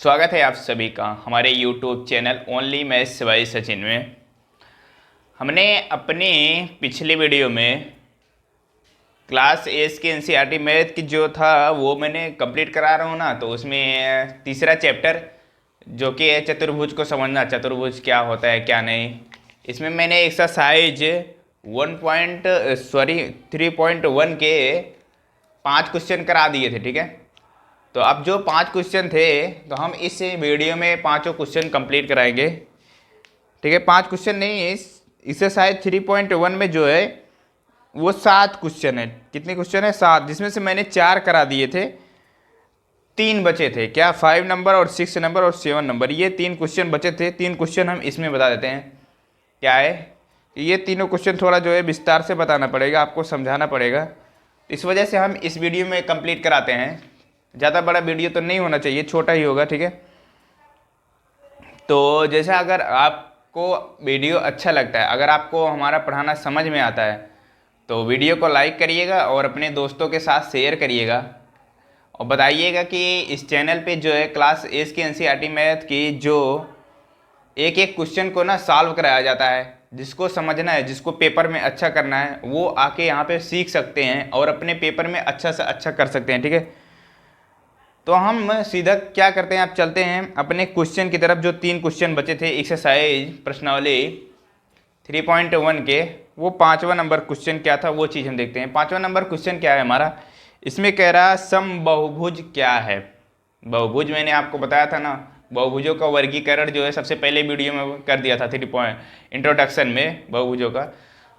स्वागत है आप सभी का हमारे YouTube channel only maths by Sachin में। हमने अपने पिछले वीडियो में क्लास एस के एनसीईआरटी मैथ की जो था वो मैंने कंप्लीट करा रहा हूँ ना, तो उसमें तीसरा चैप्टर जो कि है चतुर्भुज को समझना, चतुर्भुज क्या होता है क्या नहीं। इसमें मैंने एक्सरसाइज 3.1 के 5 क्वेश्चन करा दिए थे। ठीक है, तो अब जो 5 क्वेश्चन थे तो हम इस वीडियो में पाँचों क्वेश्चन कंप्लीट कराएंगे। ठीक है, 5 क्वेश्चन नहीं, इससे शायद 3.1 में जो है वो 7 क्वेश्चन है। कितने क्वेश्चन है? 7, जिसमें से मैंने 4 करा दिए थे, 3 बचे थे। क्या? 5 नंबर और 6 नंबर और 7 नंबर, ये 3 क्वेश्चन बचे थे। 3 क्वेश्चन हम इसमें बता देते हैं। क्या है, ये तीनों क्वेश्चन थोड़ा जो है विस्तार से बताना पड़ेगा, आपको समझाना पड़ेगा। इस वजह से हम इस वीडियो में कंप्लीट कराते हैं। ज़्यादा बड़ा वीडियो तो नहीं होना चाहिए, छोटा ही होगा। ठीक है, तो जैसे अगर आपको वीडियो अच्छा लगता है, अगर आपको हमारा पढ़ाना समझ में आता है, तो वीडियो को लाइक करिएगा और अपने दोस्तों के साथ शेयर करिएगा और बताइएगा कि इस चैनल पे जो है क्लास एस की एनसीईआरटी मैथ की जो एक एक क्वेश्चन को ना सॉल्व कराया जाता है। जिसको समझना है, जिसको पेपर में अच्छा करना है, वो आके यहाँ पे सीख सकते हैं और अपने पेपर में अच्छा से अच्छा कर सकते हैं। ठीक है, तो हम सीधा क्या करते हैं, आप चलते हैं अपने क्वेश्चन की तरफ। जो 3 क्वेश्चन बचे थे एक्सरसाइज प्रश्नावली 3.1 के, वो 5वां नंबर क्वेश्चन क्या था वो चीज़ हम देखते हैं। 5वां नंबर क्वेश्चन क्या है हमारा, इसमें कह रहा समबाहुभुज क्या है। बहुभुज मैंने आपको बताया था ना, बहुभुजों का वर्गीकरण जो है सबसे पहले वीडियो में कर दिया था, 3 इंट्रोडक्शन में बहुभुजों का,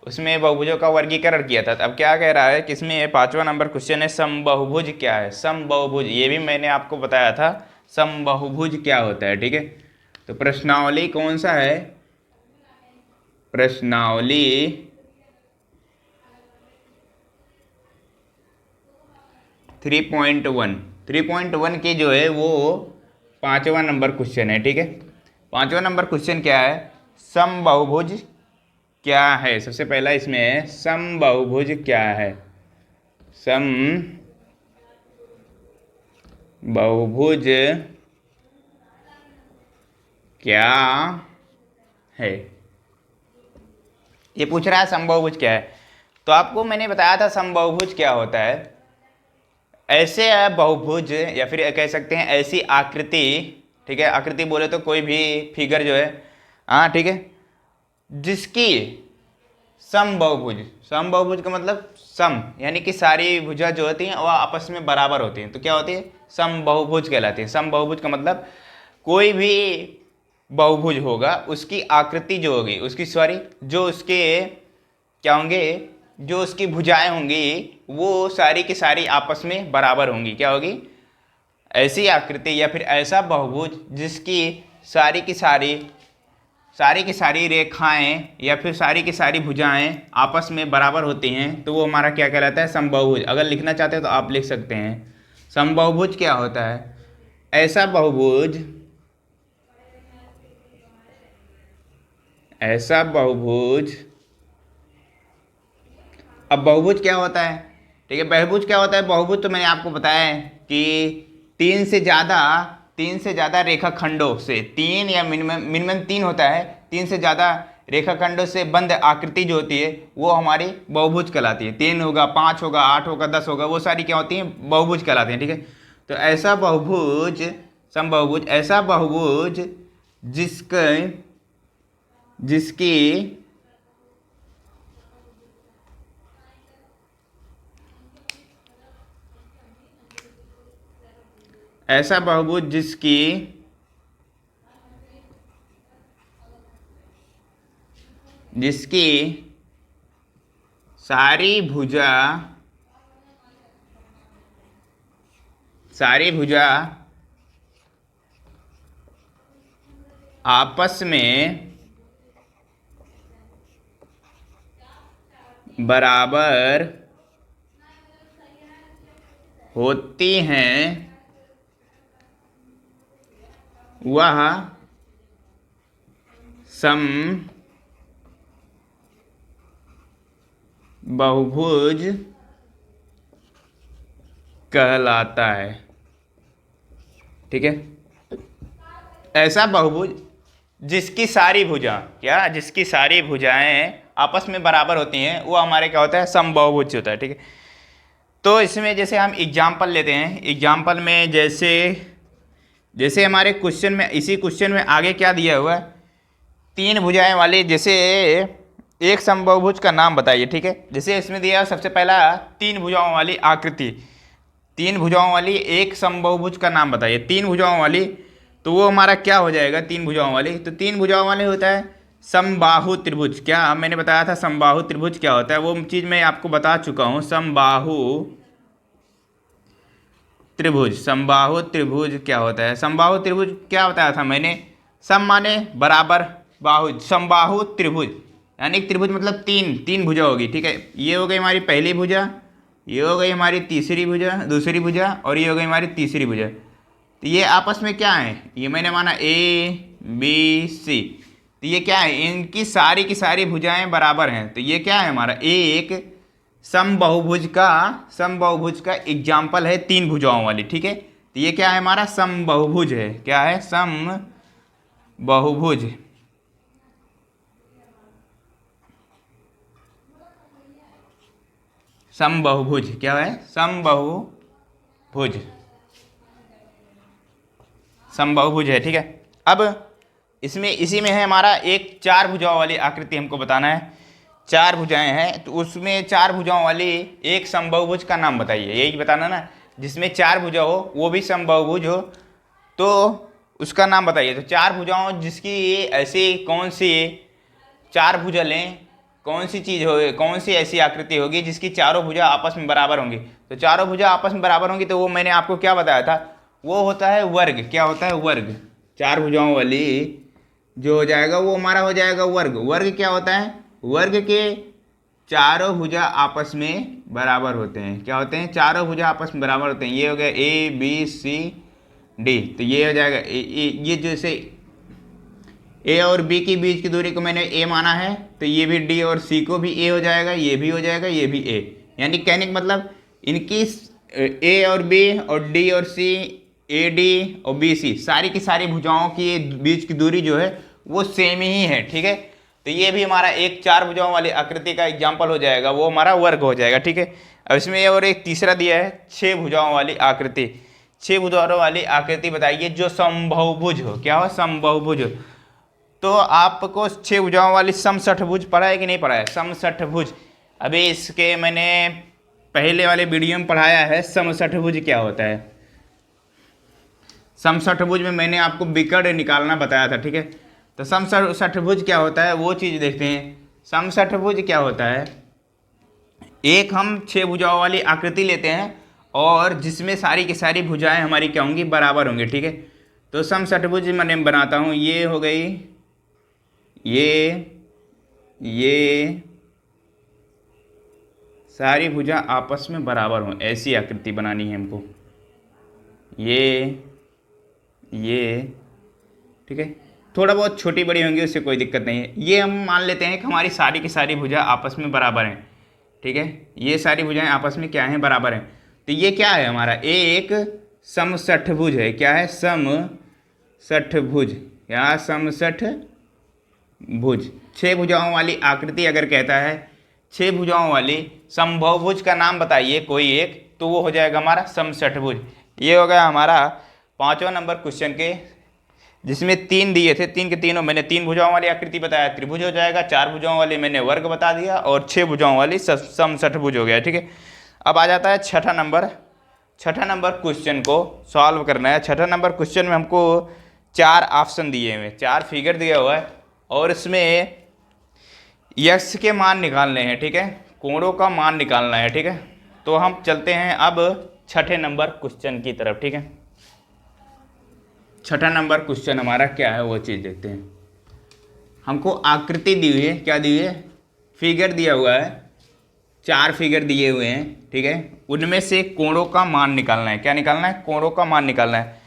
उसमें बहुभुजों का वर्गीकरण किया था। अब क्या कह रहा है कि इसमें 5वां नंबर क्वेश्चन है समबाहुभुज क्या है। समबाहुभुज ये भी मैंने आपको बताया था, समबाहुभुज क्या होता है। ठीक है, तो प्रश्नावली कौन सा है, प्रश्नावली 3.1 के जो है वो 5वां नंबर क्वेश्चन है। ठीक है, 5वां नंबर क्वेश्चन क्या है, समबाहुभुज क्या है। सबसे पहला इसमें है समबाहुभुज क्या है। समबाहुभुज क्या है, ये पूछ रहा है समबाहुभुज क्या है। तो आपको मैंने बताया था समबाहुभुज क्या होता है। ऐसे बहुभुज या फिर कह सकते हैं ऐसी आकृति। ठीक है, आकृति बोले तो कोई भी फिगर जो है, हाँ ठीक है, जिसकी समबाहुभुज, समबाहुभुज का मतलब सम यानी कि सारी भुजा जो होती हैं वह आपस में बराबर होती हैं, तो क्या होती है, समबाहुभुज कहलाती है। समबाहुभुज का मतलब कोई भी बहुभुज होगा, उसकी आकृति जो होगी, उसकी सॉरी जो उसके क्या होंगे, जो उसकी भुजाएं होंगी वो सारी की सारी आपस में बराबर होंगी। क्या होगी, ऐसी आकृति या फिर ऐसा बहुभुज जिसकी सारी की सारी रेखाएं या फिर सारी की सारी भुजाएं आपस में बराबर होती हैं, तो वो हमारा क्या कहलाता है, समबाहुभुज। अगर लिखना चाहते हैं तो आप लिख सकते हैं। समबाहुभुज क्या होता है, ऐसा बहुभुज, ऐसा बहुभुज। अब बहुभुज क्या होता है, ठीक है, बहुभुज क्या होता है। बहुभुज तो मैंने आपको बताया है कि 3 से ज़्यादा रेखाखंडों से, 3 या मिनिमम 3 होता है, 3 से ज़्यादा रेखाखंडों से बंद आकृति जो होती है वो हमारी बहुभुज कहलाती है। 3 होगा, 5 होगा, 8 होगा, 10 होगा, वो सारी क्या होती हैं, बहुभुज कहलाती हैं। ठीक है, तो ऐसा बहुभुज, समबाहुभुज, ऐसा बहुभुज जिसकी ऐसा बहुभुज जिसकी सारी भुजा आपस में बराबर होती हैं, वह समबाहुभुज कहलाता है। ठीक है, ऐसा बहुभुज जिसकी सारी भुजा, क्या, जिसकी सारी भुजाएं आपस में बराबर होती हैं, वो हमारे क्या होता है, समबाहुभुज होता है। ठीक है, तो इसमें जैसे हम एग्जाम्पल लेते हैं, एग्जाम्पल में जैसे जैसे हमारे क्वेश्चन में, इसी क्वेश्चन में आगे क्या दिया हुआ है, तीन भुजाएं वाली, जैसे एक समबाहुभुज का नाम बताइए। ठीक है, जैसे इसमें दिया सबसे पहला तीन भुजाओं वाली आकृति, तीन भुजाओं वाली एक समबाहुभुज का नाम बताइए। तीन भुजाओं वाली, तो वो हमारा क्या हो जाएगा, तीन भुजाओं वाली, तो तीन भुजाओं वाली होता है समबाहु त्रिभुज। क्या मैंने बताया था समबाहु त्रिभुज क्या होता है, वो चीज़ मैं आपको बता चुका हूँ। समबाहु त्रिभुज, समबाहु त्रिभुज क्या होता है, समबाहु त्रिभुज क्या बताया था मैंने, सम माने बराबर, बाहु, समबाहु त्रिभुज यानी त्रिभुज मतलब तीन, तीन भुजा होगी। ठीक है, ये हो गई हमारी पहली भुजा, ये हो गई हमारी तीसरी भुजा, दूसरी भुजा, और ये हो गई हमारी तीसरी भुजा। तो ये आपस में क्या है, ये मैंने माना ए बी सी, तो ये क्या है, इनकी सारी की सारी भुजाएं बराबर हैं। तो ये क्या है हमारा, एक समबाहुभुज का एग्जाम्पल है तीन भुजाओं वाली। ठीक है, तो ये क्या है हमारा, समबाहुभुज है। क्या है, समबाहुभुज। समबाहुभुज क्या है, समबाहुभुज, समबाहुभुज है। ठीक है, अब इसमें इसी में है हमारा एक चार भुजाओं वाली आकृति, हमको बताना है। चार भुजाएं हैं, तो उसमें चार भुजाओं वाली एक समबाहुभुज का नाम बताइए, यही बताना ना, जिसमें चार भुजा हो वो भी समबाहुभुज हो, तो उसका नाम बताइए। तो चार भुजाओं जिसकी ऐसी कौन सी चार भुजा लें, कौन सी चीज़ हो, कौन सी ऐसी आकृति होगी जिसकी चारों भुजा आपस में बराबर होंगी। तो चारों भुजा आपस में बराबर होंगी, तो वो मैंने आपको क्या बताया था, वो होता है वर्ग। क्या होता है, वर्ग। चार भुजाओं वाली जो हो जाएगा वो हमारा हो जाएगा वर्ग। वर्ग क्या होता है, वर्ग के चारों भुजा आपस में बराबर होते हैं। क्या होते हैं, चारों भुजा आपस में बराबर होते हैं। ये हो गया ए बी सी डी, तो ये हो जाएगा ये जैसे ए और बी के बीच की दूरी को मैंने ए माना है, तो ये भी डी और सी को भी ए हो जाएगा, ये भी हो जाएगा, ये भी ए। यानी कहने का मतलब इनकी ए और बी और डी और सी, ए डी और बी सी, सारी की सारी भुजाओं की बीच की दूरी जो है वो सेम ही है। ठीक है, तो ये भी हमारा एक चार भुजाओं वाली आकृति का एग्जाम्पल हो जाएगा, वो हमारा वर्ग हो जाएगा। ठीक है, अब इसमें और एक तीसरा दिया है छः भुजाओं वाली आकृति। छः भुजाओं वाली आकृति बताइए जो समबाहुभुज हो। क्या हो, समबाहुभुज हो। तो आपको छः भुजाओं वाली समषठभुज पढ़ा है कि नहीं पढ़ा है, समषठभुज। अभी इसके मैंने पहले वाले वीडियो में पढ़ाया है समषठभुज क्या होता है। समषठभुज में मैंने आपको विकर्ण निकालना बताया था। ठीक है, तो समषठभुज क्या होता है वो चीज़ देखते हैं। समषठभुज क्या होता है, एक हम छः भुजाओं वाली आकृति लेते हैं और जिसमें सारी की सारी भुजाएं हमारी क्या होंगी, बराबर होंगी। ठीक है, तो समषठभुज मैंने बनाता हूँ, ये हो गई, ये सारी भुजा आपस में बराबर हों, ऐसी आकृति बनानी है हमको। ये ठीक है, थोड़ा बहुत छोटी बड़ी होंगी उससे कोई दिक्कत नहीं है। ये हम मान लेते हैं कि हमारी सारी की सारी भुजा आपस में बराबर हैं। ठीक है, ये सारी भुजाएं आपस में क्या हैं, बराबर हैं। तो ये क्या है हमारा, एक समषठभुज है। क्या है, समषठभुज या समषठभुज। छः भुजाओं वाली आकृति अगर कहता है, छः भुजाओं वाली समबाहुभुज का नाम बताइए कोई एक, तो वो हो जाएगा हमारा समषठभुज। ये हो गया हमारा पाँचवां नंबर क्वेश्चन के, जिसमें तीन दिए थे, तीन के तीनों मैंने तीन भुजाओं वाली आकृति बताया, त्रिभुज हो जाएगा। चार भुजाओं वाली मैंने वर्ग बता दिया, और छः भुजाओं वाली समषठभुज हो गया। ठीक है, अब आ जाता है छठा नंबर क्वेश्चन को सॉल्व करना है। छठा नंबर क्वेश्चन में हमको चार ऑप्शन दिए हुए, चार फिगर दिया हुआ है, और इसमें यक्स के मान निकालने हैं। ठीक है, कोणों का मान निकालना है। ठीक है, तो हम चलते हैं अब छठे नंबर क्वेश्चन की तरफ। ठीक है, छठा नंबर क्वेश्चन हमारा क्या है वो चीज़ देखते हैं। हमको आकृति दी हुई है, क्या दी हुई है, फिगर दिया हुआ है, चार फिगर दिए हुए हैं। ठीक है, उनमें से कोणों का मान निकालना है। क्या निकालना है, कोणों का मान निकालना है।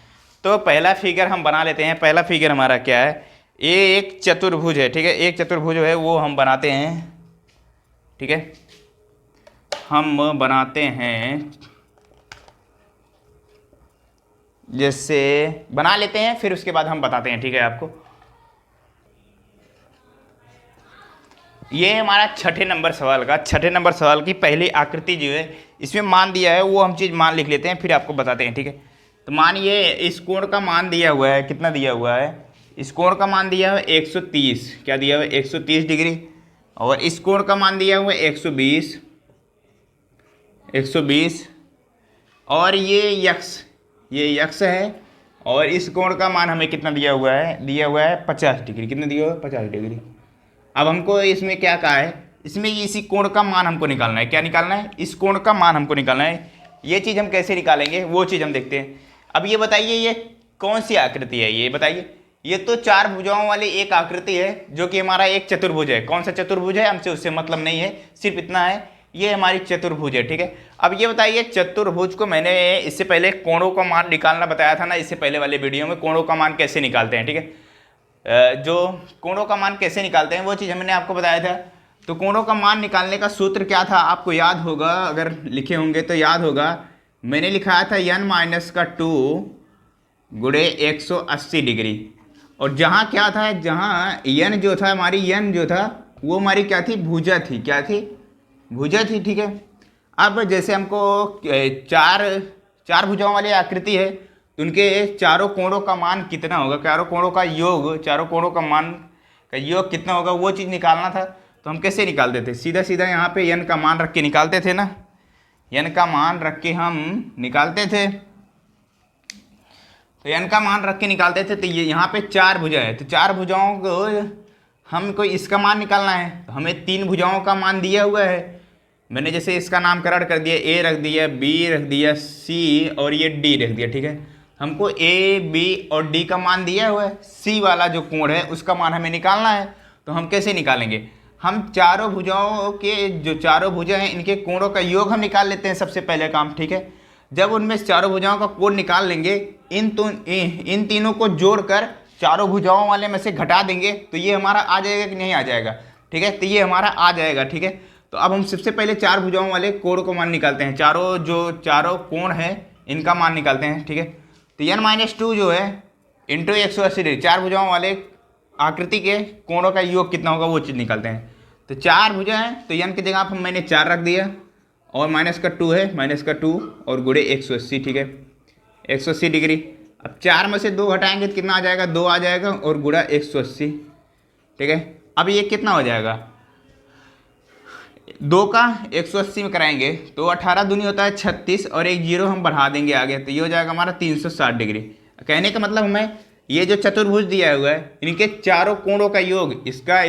तो पहला फिगर हम बना लेते हैं। पहला फिगर हमारा क्या है, ये एक चतुर्भुज है। ठीक है, एक चतुर्भुज है वो हम बनाते हैं। ठीक है, हम बनाते हैं जैसे बना लेते हैं, फिर उसके बाद हम बताते हैं, ठीक है आपको। ये हमारा छठे नंबर सवाल की पहली आकृति जो है, इसमें मान दिया है, वो हम चीज़ मान लिख लेते हैं, फिर आपको बताते हैं, ठीक है। तो मान ये इस कोण का मान दिया हुआ है, कितना दिया हुआ है, इस कोण का मान दिया हुआ है 130, क्या दिया हुआ है 130 डिग्री, और इस कोण का मान दिया हुआ है 120, और ये यक्स है, और इस कोण का मान हमें कितना दिया हुआ है 50 डिग्री, कितना दिया हुआ है 50 डिग्री। अब हमको इसमें क्या कहा है, इसमें इसी कोण का मान हमको निकालना है, क्या निकालना है, इस कोण का मान हमको निकालना है। ये चीज़ हम कैसे निकालेंगे वो चीज़ हम देखते हैं। अब ये बताइए ये कौन सी आकृति है, ये बताइए। ये तो चार भुजाओं वाली एक आकृति है, जो कि हमारा एक चतुर्भुज है। कौन सा चतुर्भुज है, हमसे उससे मतलब नहीं है, सिर्फ इतना है, ये हमारी चतुर्भुज है, ठीक है। अब ये बताइए चतुर्भुज को मैंने इससे पहले कोणों का मान निकालना बताया था ना, इससे पहले वाले वीडियो में कोणों का मान कैसे निकालते हैं, ठीक है। जो कोणों का मान कैसे निकालते हैं वो चीज़ हमने आपको बताया था। तो कोणों का मान निकालने का सूत्र क्या था, आपको याद होगा, अगर लिखे होंगे तो याद होगा। मैंने लिखाया था n-2 गुणे 180 डिग्री, और जहाँ क्या था, जहाँ n जो था हमारी, n जो था वो हमारी क्या थी, भुजा थी, क्या थी, भुजा थी, ठीक है। अब जैसे हमको चार भुजाओं वाली आकृति है, तो उनके चारों कोणों का मान कितना होगा, चारों कोणों का मान का योग कितना होगा, वो चीज़ निकालना था। तो हम कैसे निकालते थे, सीधा सीधा यहाँ पे n का मान रख के निकालते थे ना, n का मान रख के हम निकालते थे। तो n का मान रख के निकालते थे। तो ये यहाँ पे चार भुजा है, तो चार भुजाओं को हमको इसका मान निकालना है। तो हमें तीन भुजाओं का मान दिया हुआ है, मैंने जैसे इसका नामकरण कर दिया, ए रख दिया, बी रख दिया, सी और ये डी रख दिया, ठीक है। हमको ए, बी और डी का मान दिया हुआ है, सी वाला जो कोण है उसका मान हमें निकालना है। तो हम कैसे निकालेंगे, हम चारों भुजाओं के जो चारों भुजा हैं इनके कोणों का योग हम निकाल लेते हैं, सबसे पहले काम, ठीक है। जब उनमें चारों भुजाओं का कोण निकाल लेंगे, इन तीनों को जोड़कर चारों भुजाओं वाले में से घटा देंगे, तो ये हमारा आ जाएगा कि नहीं आ जाएगा, ठीक है। तो ये हमारा आ जाएगा, ठीक है। तो अब हम सबसे पहले चार भुजाओं वाले कोण को मान निकालते हैं, चारों कोण है इनका मान निकालते हैं, ठीक है। तो n-2 जो है इंटू 180 डिग्री, चार भुजाओं वाले आकृति के कोणों का योग कितना होगा वो चीज़ निकालते हैं। तो चार भुजा है, तो n की जगह आप मैंने 4 रख दिया, और -2 है, -2 और गुणे 180, ठीक है, 180 डिग्री। अब 4 में से 2 घटाएंगे तो कितना आ जाएगा, 2 आ जाएगा, और गुणा 180, ठीक है। अब ये कितना हो जाएगा, 2 का 180 में कराएंगे तो 18 दूनी होता है 36, और एक जीरो हम बढ़ा देंगे आगे, तो ये हो जाएगा हमारा 360 डिग्री। कहने का मतलब हमें ये जो चतुर्भुज दिया हुआ है इनके चारों कोणों का योग, इसका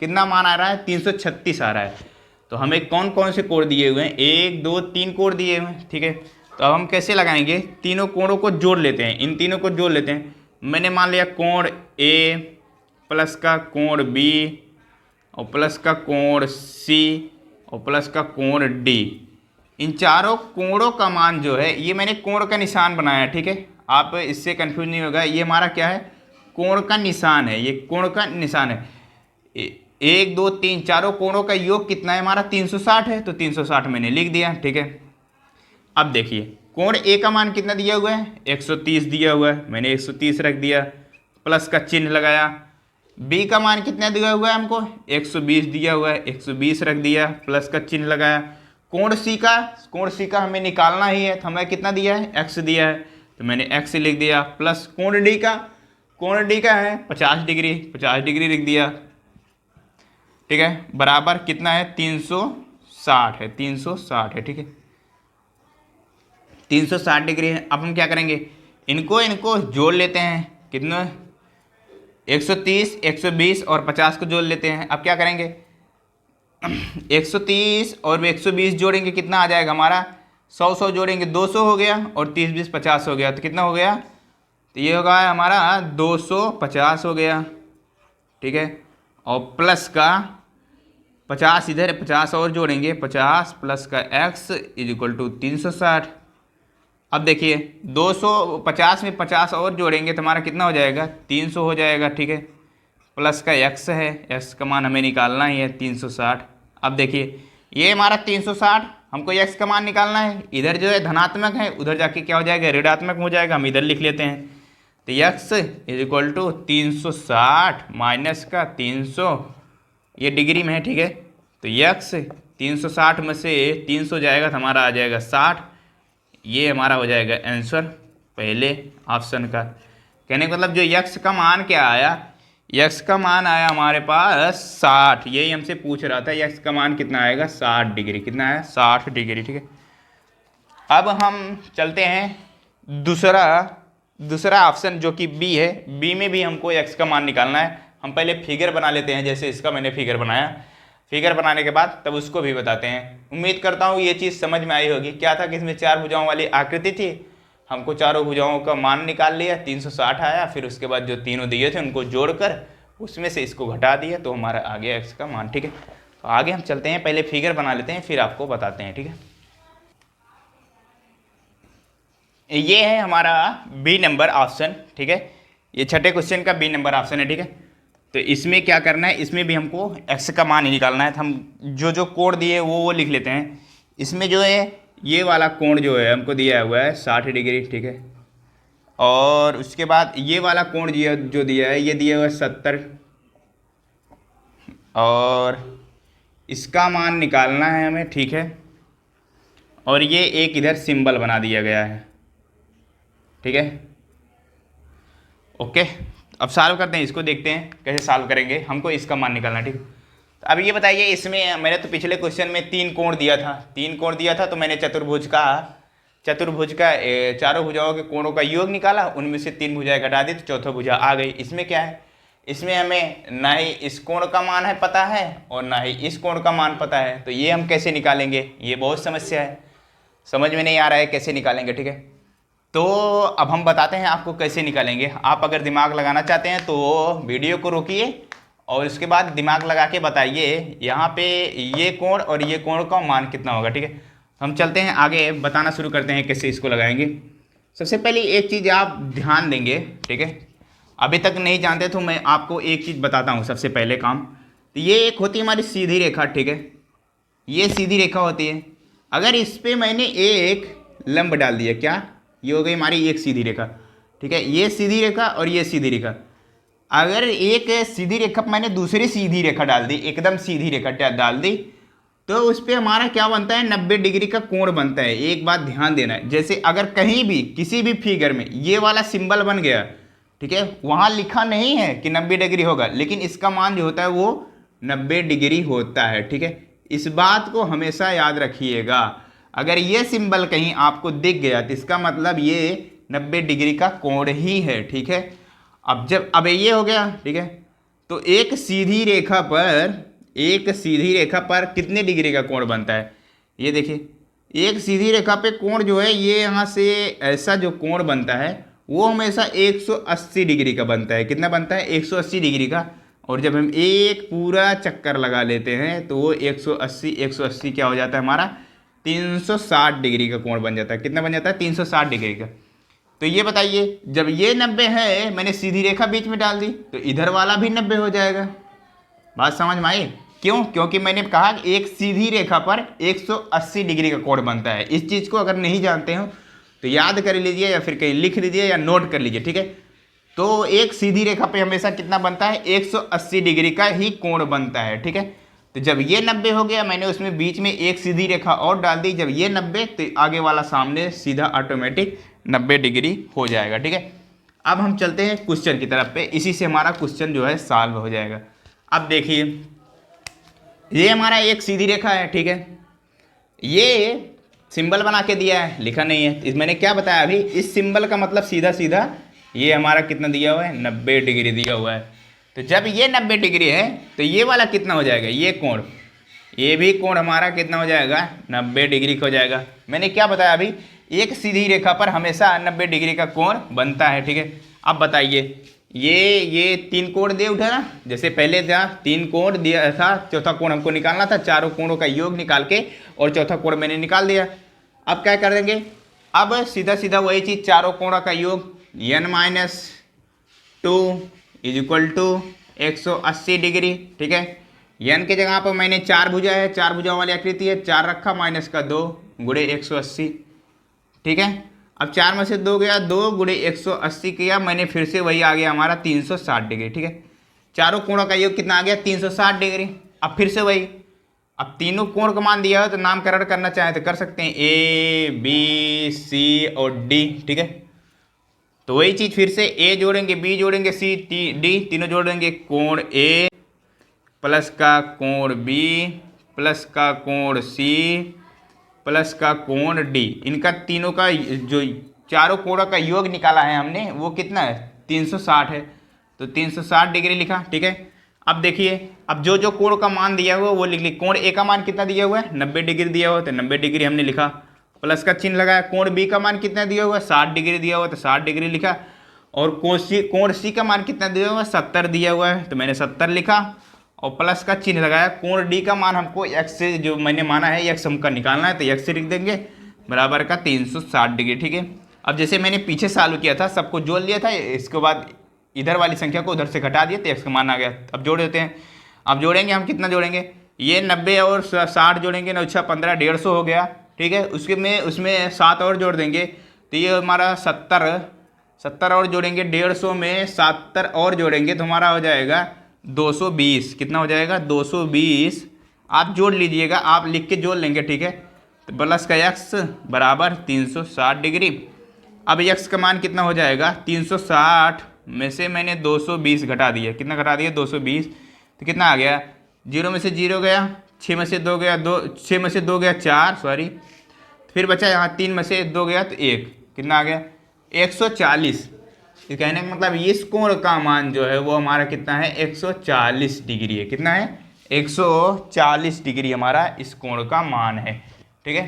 कितना मान आ रहा है, 336 आ रहा है। तो हमें कौन कौन से कोण दिए हुए हैं, 1 2 3 कोण दिए हुए हैं, ठीक है। तो अब हम कैसे लगाएंगे, तीनों कोणों को जोड़ लेते हैं, इन तीनों को जोड़ लेते हैं। मैंने मान लिया कोण ए प्लस का कोण बी और प्लस का कोण सी और प्लस का कोण डी, इन चारों कोणों का मान जो है, ये मैंने कोण का निशान बनाया, ठीक है। आप इससे कंफ्यूज नहीं होगा, ये हमारा क्या है, कोण का निशान है, ये कोण का निशान है। 1 2 3 चारों कोणों का योग कितना है हमारा, 360 है, तो 360 मैंने लिख दिया, ठीक है। अब देखिए कोण ए का मान कितना दिया हुआ है, 130 दिया हुआ है, मैंने 130 रख दिया, प्लस का चिन्ह लगाया। बी का मान कितना दिया हुआ है हमको, 120 दिया हुआ है, 120 रख दिया, प्लस का चिन्ह लगाया। कोण सी का हमें निकालना ही है, तो हमें कितना दिया है, x दिया है, तो मैंने x लिख दिया, प्लस कोण डी का है 50 डिग्री लिख दिया, ठीक है, बराबर कितना है, 360 है, ठीक है, 360 डिग्री है। अब हम क्या करेंगे, इनको जोड़ लेते हैं, कितना, 130 120 और 50 को जोड़ लेते हैं। अब क्या करेंगे, 130 और 120 जोड़ेंगे, कितना आ जाएगा हमारा, 100 जोड़ेंगे 200 हो गया, और 30 20 50 हो गया, तो कितना हो गया, तो ये होगा हमारा 250 हो गया, ठीक है। और प्लस का 50 इधर, 50 और जोड़ेंगे, 50 प्लस का x = 360। अब देखिए 250 में 50 और जोड़ेंगे तो हमारा कितना हो जाएगा, 300 हो जाएगा, ठीक है। प्लस का x है, x का मान हमें निकालना ही है 360। अब देखिए ये हमारा 360, हमको x का मान निकालना है। इधर जो है धनात्मक है, उधर जाके क्या हो जाएगा, ऋणात्मक हो जाएगा। हम इधर लिख लेते हैं। तो x is equal to 360 minus का 300, ये डिग्री में है, ठीक है। तो x 360 में से 300 जाएगा तो हमारा आ जाएगा 60। ये हमारा हो जाएगा आंसर पहले ऑप्शन का। कहने का मतलब जो x का मान क्या आया, x का मान आया हमारे पास 60। यही हमसे पूछ रहा था, x का मान कितना आएगा, 60 डिग्री। कितना है, 60 डिग्री, ठीक है। अब हम चलते हैं दूसरा ऑप्शन जो कि बी है। बी में भी हमको x का मान निकालना है। हम पहले फिगर बना लेते हैं, जैसे इसका मैंने फिगर बनाया। फिगर बनाने के बाद तब उसको भी बताते हैं। उम्मीद करता हूँ ये चीज़ समझ में आई होगी। क्या था कि इसमें 4 भुजाओं वाली आकृति थी, हमको चारों भुजाओं का मान निकाल लिया, 360 आया। फिर उसके बाद जो तीनों दिए थे उनको जोड़कर उसमें से इसको घटा दिया, तो हमारा आ गया x का मान, ठीक है। तो आगे हम चलते हैं, पहले फिगर बना लेते हैं फिर आपको बताते हैं, ठीक है। ये है हमारा बी नंबर ऑप्शन, ठीक है। ये छठे क्वेश्चन का बी नंबर ऑप्शन है, ठीक है। तो इसमें क्या करना है, इसमें भी हमको x का मान ही निकालना है। तो हम जो जो कोण दिए वो लिख लेते हैं। इसमें जो है ये वाला कोण जो है हमको दिया हुआ है 60 डिग्री, ठीक है। और उसके बाद ये वाला कोण जो दिया है ये दिया हुआ है 70, और इसका मान निकालना है हमें, ठीक है। और ये एक इधर सिंबल बना दिया गया है, ठीक है। ओके, अब सॉल्व करते हैं, इसको देखते हैं कैसे सॉल्व करेंगे। हमको इसका मान निकालना है, ठीक है। तो अब ये बताइए, इसमें मैंने तो पिछले क्वेश्चन में 3 कोण दिया था, 3 कोण दिया था। तो मैंने चतुर्भुज का चारों भुजाओं के कोणों का योग निकाला, उनमें से 3 भुजाएं घटा दी तो चौथा भुजा आ गई। इसमें क्या है, इसमें हमें ना ही इस कोण का मान है पता है और ना ही इस कोण का मान पता है। तो ये हम कैसे निकालेंगे, ये बहुत समस्या है, समझ में नहीं आ रहा है कैसे निकालेंगे, ठीक है। तो अब हम बताते हैं आपको कैसे निकालेंगे। आप अगर दिमाग लगाना चाहते हैं तो वीडियो को रोकिए और उसके बाद दिमाग लगा के बताइए यहाँ पे ये कोण और ये कोण का मान कितना होगा, ठीक है। हम चलते हैं आगे, बताना शुरू करते हैं कैसे इसको लगाएंगे। सबसे पहले एक चीज़ आप ध्यान देंगे, ठीक है। अभी तक नहीं जानते तो मैं आपको एक चीज़ बताता हूँ। सबसे पहले काम तो ये एक होती है हमारी सीधी रेखा, ठीक है। ये सीधी रेखा होती है। अगर इस पर मैंने एक लंब डाल दिया, क्या, ये हो गई हमारी एक सीधी रेखा, ठीक है। ये सीधी रेखा और ये सीधी रेखा। अगर एक सीधी रेखा पर मैंने दूसरी सीधी रेखा डाल दी, एकदम सीधी रेखा डाल दी, तो उस पर हमारा क्या बनता है, 90 डिग्री का कोण बनता है। एक बात ध्यान देना है, जैसे अगर कहीं भी किसी भी फिगर में ये वाला सिंबल बन गया, ठीक है, वहाँ लिखा नहीं है कि 90 डिग्री होगा, लेकिन इसका मान जो होता है वो 90 डिग्री होता है, ठीक है। इस बात को हमेशा याद रखिएगा। अगर ये सिंबल कहीं आपको दिख गया तो इसका मतलब ये 90 डिग्री का कोण ही है, ठीक है। अब ये हो गया, ठीक है। तो एक सीधी रेखा पर कितने डिग्री का कोण बनता है, ये देखिए। एक सीधी रेखा पे कोण जो है ये यहाँ से ऐसा जो कोण बनता है वो हमेशा 180 डिग्री का बनता है। कितना बनता है, 180 डिग्री का। और जब हम एक पूरा चक्कर लगा लेते हैं तो वो 180 क्या हो जाता है हमारा, 360 डिग्री का कोण बन जाता है। कितना बन जाता है, 360 डिग्री का। तो ये बताइए, जब ये 90 है, मैंने सीधी रेखा बीच में डाल दी, तो इधर वाला भी 90 हो जाएगा। बात समझ में आई? क्यों? क्योंकि मैंने कहा कि एक सीधी रेखा पर 180 डिग्री का कोण बनता है। इस चीज़ को अगर नहीं जानते हो तो याद कर लीजिए या फिर कहीं लिख लीजिए या नोट कर लीजिए, ठीक है। तो एक सीधी रेखा पे हमेशा कितना बनता है, 180 डिग्री का ही कोण बनता है, ठीक है। तो जब ये 90 हो गया, मैंने उसमें बीच में एक सीधी रेखा और डाल दी। जब ये 90 तो आगे वाला सामने सीधा ऑटोमेटिक 90 डिग्री हो जाएगा, ठीक है। अब हम चलते हैं क्वेश्चन की तरफ पे, इसी से हमारा क्वेश्चन जो है सॉल्व हो जाएगा। अब देखिए, ये हमारा एक सीधी रेखा है, ठीक है। ये सिंबल बना के दिया है, लिखा नहीं है। मैंने क्या बताया अभी, इस सिंबल का मतलब सीधा सीधा ये हमारा कितना दिया हुआ है, 90 डिग्री दिया हुआ है। तो जब ये 90 डिग्री है तो ये वाला कितना हो जाएगा, ये कोण, ये भी कोण हमारा कितना हो जाएगा, 90 डिग्री का हो जाएगा। मैंने क्या बताया अभी, एक सीधी रेखा पर हमेशा 90 डिग्री का कोण बनता है, ठीक है। अब बताइए, ये 3 कोण दे उठा ना, जैसे पहले था 3 कोण दिया था, चौथा कोण हमको निकालना था, चारों कोणों का योग निकाल के, और चौथा कोण मैंने निकाल दिया। अब क्या कर देंगे, अब सीधा सीधा वही चीज़, चारों कोणों का योग n-2 is equal to 180 degree, ठीक है। यन की जगह पर मैंने 4 भुजा है, 4 भुजाओं वाली आकृति है, 4 रखा माइनस का 2 गुणे 180। ठीक है, अब 4 में से 2 गया, 2 गुणे 180 किया मैंने, फिर से वही आ गया हमारा 360 डिग्री। ठीक है, चारों कोणों का योग कितना आ गया 360 डिग्री। अब फिर से वही, अब तीनों कोण का मान दिया हो तो नामकरण करना चाहे तो कर सकते हैं, ए बी सी और डी। ठीक है, तो वही चीज फिर से ए जोड़ेंगे, बी जोड़ेंगे, सी डी, तीनों जोड़ेंगे, कोण ए प्लस का कोण बी प्लस का कोण सी प्लस का कोण डी, इनका तीनों का जो चारों कोणों का योग निकाला है हमने वो कितना है 360 है, तो 360 डिग्री लिखा। ठीक है, अब देखिए, अब जो जो कोण का मान दिया हुआ वो लिख ली। कोण ए का मान कितना दिया हुआ है 90 डिग्री दिया हुआ, तो 90 डिग्री हमने लिखा, प्लस का चिन्ह लगाया। कोण बी का मान कितना दिया हुआ है 60 डिग्री दिया हुआ, तो 60 डिग्री लिखा। और कोण सी का मान कितना दिया हुआ है 70 दिया हुआ है, तो मैंने 70 लिखा और प्लस का चिन्ह लगाया। कोण डी का मान हमको एक्स से जो मैंने माना है एक्स हमका निकालना है, तो एक्स से लिख देंगे बराबर का 360 डिग्री। ठीक है, अब जैसे मैंने पीछे चालू किया था सबको जोड़ लिया था, इसके बाद इधर वाली संख्या को उधर से घटा दिया तो एक्स का मान आ गया। अब जोड़ देते हैं, अब जोड़ेंगे हम कितना जोड़ेंगे, ये 90 और 60 जोड़ेंगे, 9 6 15 150 हो गया। ठीक है, उसमें 7 और जोड़ देंगे तो ये हमारा 70 और जोड़ेंगे, 150 में 70 और जोड़ेंगे तो हमारा हो जाएगा 220। कितना हो जाएगा 220, आप जोड़ लीजिएगा, आप लिख के जोड़ लेंगे। ठीक है, तो प्लस का एक्स बराबर 360 डिग्री। अब एक्स का मान कितना हो जाएगा 360 में से मैंने 220 घटा दिया, कितना घटा दिया 220, तो कितना आ गया, 0 में से 0 गया, 6 में से 2 गया, 6 में से 2 गया 4, सॉरी, फिर बचा यहाँ 3 में से 2 गया तो 1, कितना आ गया 140। ये कहने का मतलब इस कोण का मान जो है वो हमारा कितना है 140 डिग्री है। कितना है 140 डिग्री हमारा इस कोण का मान है। ठीक है,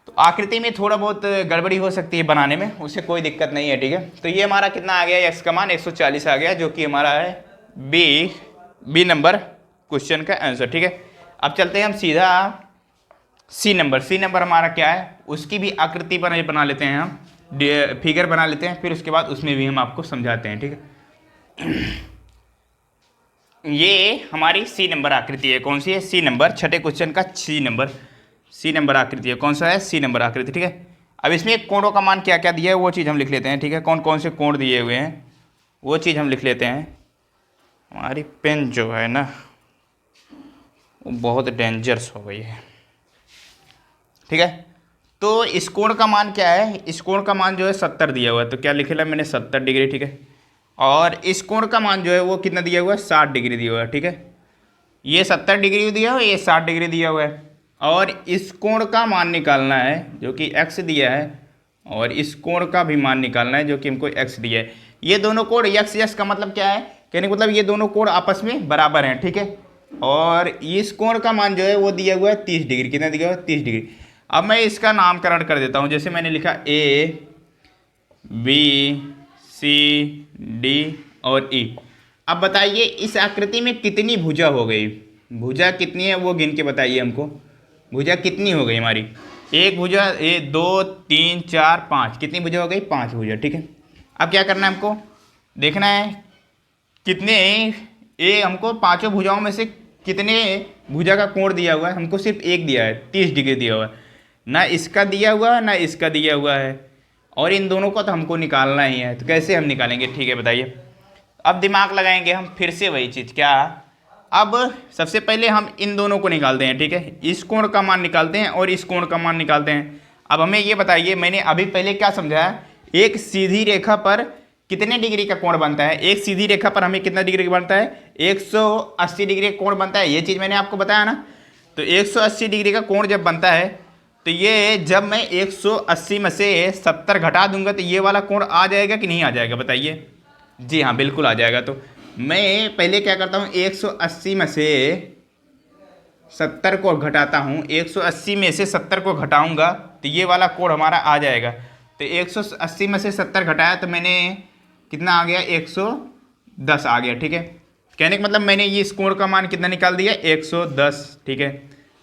तो आकृति में थोड़ा बहुत गड़बड़ी हो सकती है बनाने में, उससे कोई दिक्कत नहीं है। ठीक है, तो ये हमारा कितना आ गया एक्स का मान 140 आ गया, जो कि हमारा है बी नंबर क्वेश्चन का आंसर। ठीक है, अब चलते हैं हम सीधा सी नंबर हमारा क्या है उसकी भी आकृति बना लेते हैं, हम फिगर बना लेते हैं, फिर उसके बाद उसमें भी हम आपको समझाते हैं। ठीक है, ये हमारी सी नंबर आकृति है। कौन सी है सी नंबर, छठे क्वेश्चन का सी नंबर आकृति है। कौन सा है सी नंबर आकृति। ठीक है, अब इसमें कोणों का मान क्या क्या दिया है वो चीज़ हम लिख लेते हैं। ठीक है, कौन कौन से कोण दिए हुए हैं वो चीज़ हम लिख लेते हैं। हमारी पेन जो है ना वो बहुत डेंजरस हो गई है। ठीक है, तो इस कोण का मान क्या है, इस कोण का मान जो है 70 दिया हुआ है, तो क्या लिखेला मैंने 70 डिग्री। ठीक है, और इस कोण का मान जो है वो कितना दिया हुआ है 60 डिग्री दिया हुआ है। ठीक है, ये 70 डिग्री दिया हुआ है, ये 60 डिग्री दिया हुआ है, और इस कोण का मान निकालना है जो कि x दिया है, और इस कोण का भी मान निकालना है जो कि हमको x दिया है। ये दोनों कोण x का मतलब क्या है, कहने का मतलब ये दोनों कोण आपस में बराबर हैं। ठीक है, और इस कोण का मान जो है वो दिया हुआ है 30 डिग्री। कितना दिया हुआ है 30 डिग्री। अब मैं इसका नामकरण कर देता हूँ, जैसे मैंने लिखा ए बी सी डी और ई। अब बताइए इस आकृति में कितनी भुजा हो गई, भुजा कितनी है वो गिन के बताइए हमको। भुजा कितनी हो गई हमारी, एक भुजा, 2 3 4 5, कितनी भुजा हो गई 5 भुजा। ठीक है, अब क्या करना है हमको देखना है कितने ये हमको पांचों भुजाओं में से कितने भुजा का कोण दिया हुआ है, हमको सिर्फ एक दिया है 30 डिग्री दिया हुआ है, ना इसका दिया हुआ है ना इसका दिया हुआ है, और इन दोनों को तो हमको निकालना ही है। तो कैसे हम निकालेंगे, ठीक है बताइए। अब दिमाग लगाएंगे हम फिर से वही चीज़, क्या, अब सबसे पहले हम इन दोनों को निकालते हैं। ठीक है, इस कोण का मान निकालते हैं और इस कोण का मान निकालते हैं। अब हमें ये बताइए, मैंने अभी पहले क्या समझाया, एक सीधी रेखा पर कितने डिग्री का कोण बनता है, एक सीधी रेखा पर हमें कितना डिग्री बनता है 180 डिग्री का कोण बनता है। ये चीज़ मैंने आपको बताया ना। तो 180 डिग्री का कोण जब बनता है तो ये जब मैं 180 में से 70 घटा दूंगा तो ये वाला कोण आ जाएगा कि नहीं आ जाएगा बताइए। जी हाँ, बिल्कुल आ जाएगा। तो मैं पहले क्या करता हूँ, 180 में से 70 को घटाता हूँ, 180 में से 70 को घटाऊंगा तो ये वाला कोण हमारा आ जाएगा। तो 180 में से 70 घटाया तो मैंने कितना आ गया 110 आ गया। ठीक है, कहने का मतलब मैंने ये इस कोण का मान कितना निकाल दिया 110। ठीक है,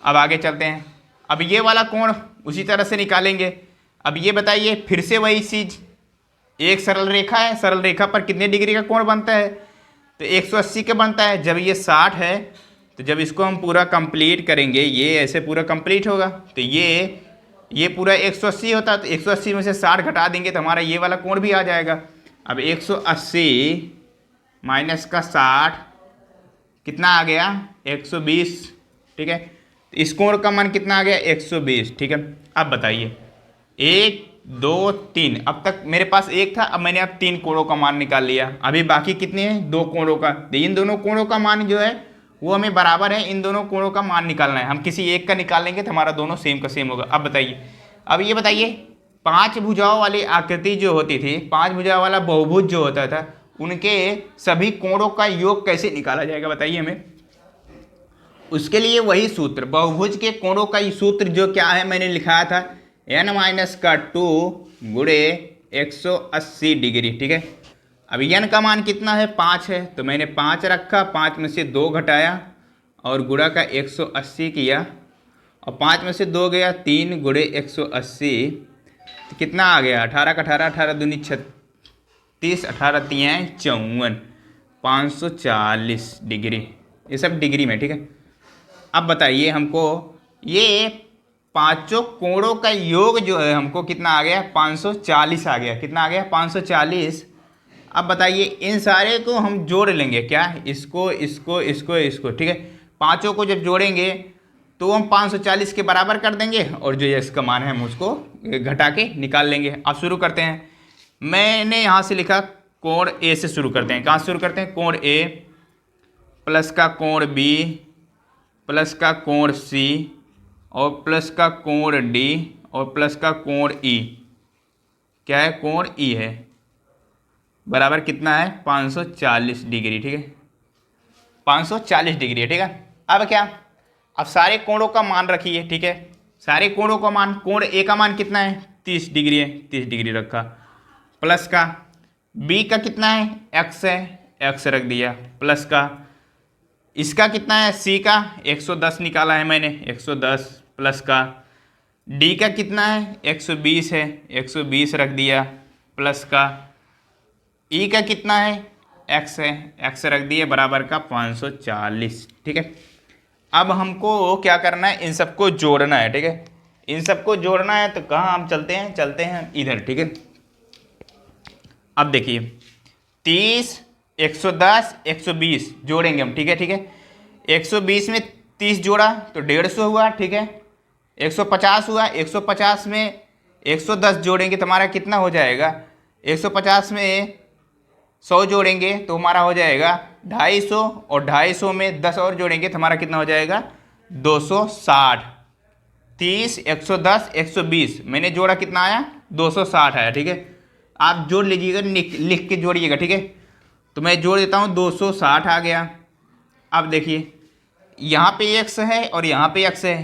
अब आगे चलते हैं। अब ये वाला कोण उसी तरह से निकालेंगे। अब ये बताइए फिर से वही चीज़, एक सरल रेखा है, सरल रेखा पर कितने डिग्री का कोण बनता है, तो 180 का बनता है। जब ये 60 है तो जब इसको हम पूरा कंप्लीट करेंगे, ये ऐसे पूरा कंप्लीट होगा, तो ये पूरा 180 होता है। तो 180 में से 60 घटा देंगे तो हमारा ये वाला कोण भी आ जाएगा। अब 180 माइनस का 60 कितना आ गया? 120। ठीक है, तो इस कोण का मान कितना आ गया? 120। ठीक है, अब बताइए 1 2 3, अब तक मेरे पास एक था, अब मैंने अब 3 कोणों का मान निकाल लिया। अभी बाकी कितने हैं? 2 कोणों का। तो इन दोनों कोणों का मान जो है वो हमें बराबर है, इन दोनों कोणों का मान निकालना है। हम किसी एक का निकाल लेंगे तो हमारा दोनों सेम का सेम होगा। अब बताइए, अब ये बताइए 5 भुजाओं वाली आकृति जो होती थी, 5 भुजाओं वाला बहुभुज जो होता था, उनके सभी कोणों का योग कैसे निकाला जाएगा बताइए हमें। उसके लिए वही सूत्र, बहुभुज के कोणों का सूत्र जो क्या है मैंने लिखाया था, n-2 गुणे 180 डिग्री। ठीक है, अब n का मान कितना है? 5 है, तो मैंने 5 रखा, 5 में से 2 घटाया और गुणा का 180 किया, और 5 में से 2 गया, 3 गुणे 180, तो कितना आ गया? 18 का 18, 18 दूनी 36, 18 तियाँ 54, 540 डिग्री। ये सब डिग्री में। ठीक है, अब बताइए हमको ये पांचों कोणों का योग जो है हमको कितना आ गया? 540 आ गया। कितना आ गया? 540। अब बताइए इन सारे को हम जोड़ लेंगे क्या? इसको इसको इसको इसको। ठीक है, पांचों को जब जोड़ेंगे तो हम 540 के बराबर कर देंगे, और जो x का मान है हम उसको घटा के निकाल लेंगे। अब शुरू करते हैं। मैंने यहाँ से लिखा कोण A से शुरू करते हैं। कहाँ से शुरू करते हैं? कोण A प्लस का कोण B प्लस का कोण C और प्लस का कोण D और प्लस का कोण E। क्या है? कोण E है, बराबर कितना है? 540 डिग्री। ठीक है, 540 डिग्री है। ठीक है, अब क्या? अब सारे कोणों का मान रखिए। ठीक है, सारे कोणों का मान, कोण A का मान कितना है? 30 डिग्री है, 30 डिग्री रखा, प्लस का B का कितना है? x है, x रख दिया, प्लस का इसका कितना है? C का 110 निकाला है मैंने, 110, प्लस का D का कितना है? 120 है, 120 रख दिया, प्लस का E का कितना है? x है, x रख दिए, बराबर का 540। ठीक है, अब हमको क्या करना है? इन सबको जोड़ना है। ठीक है, इन सबको जोड़ना है तो कहाँ हम चलते हैं? चलते हैं इधर। ठीक है, अब देखिए 30, 110, 120 जोड़ेंगे हम। ठीक है, ठीक है, 120 में 30 जोड़ा तो 150 हुआ। ठीक है, 150 हुआ, 150 में 110 जोड़ेंगे तो हमारा कितना हो जाएगा? 150 में 100 जोड़ेंगे तो हमारा हो जाएगा 250, और 250 में 10 और जोड़ेंगे तो हमारा कितना हो जाएगा? 260। 30, 110, 120 मैंने जोड़ा, कितना आया? 260 आया। ठीक है, आप जोड़ लीजिएगा, लिख के जोड़िएगा। ठीक है, तो मैं जोड़ देता हूँ, 260 आ गया। अब देखिए यहाँ पे x है और यहाँ पे x है,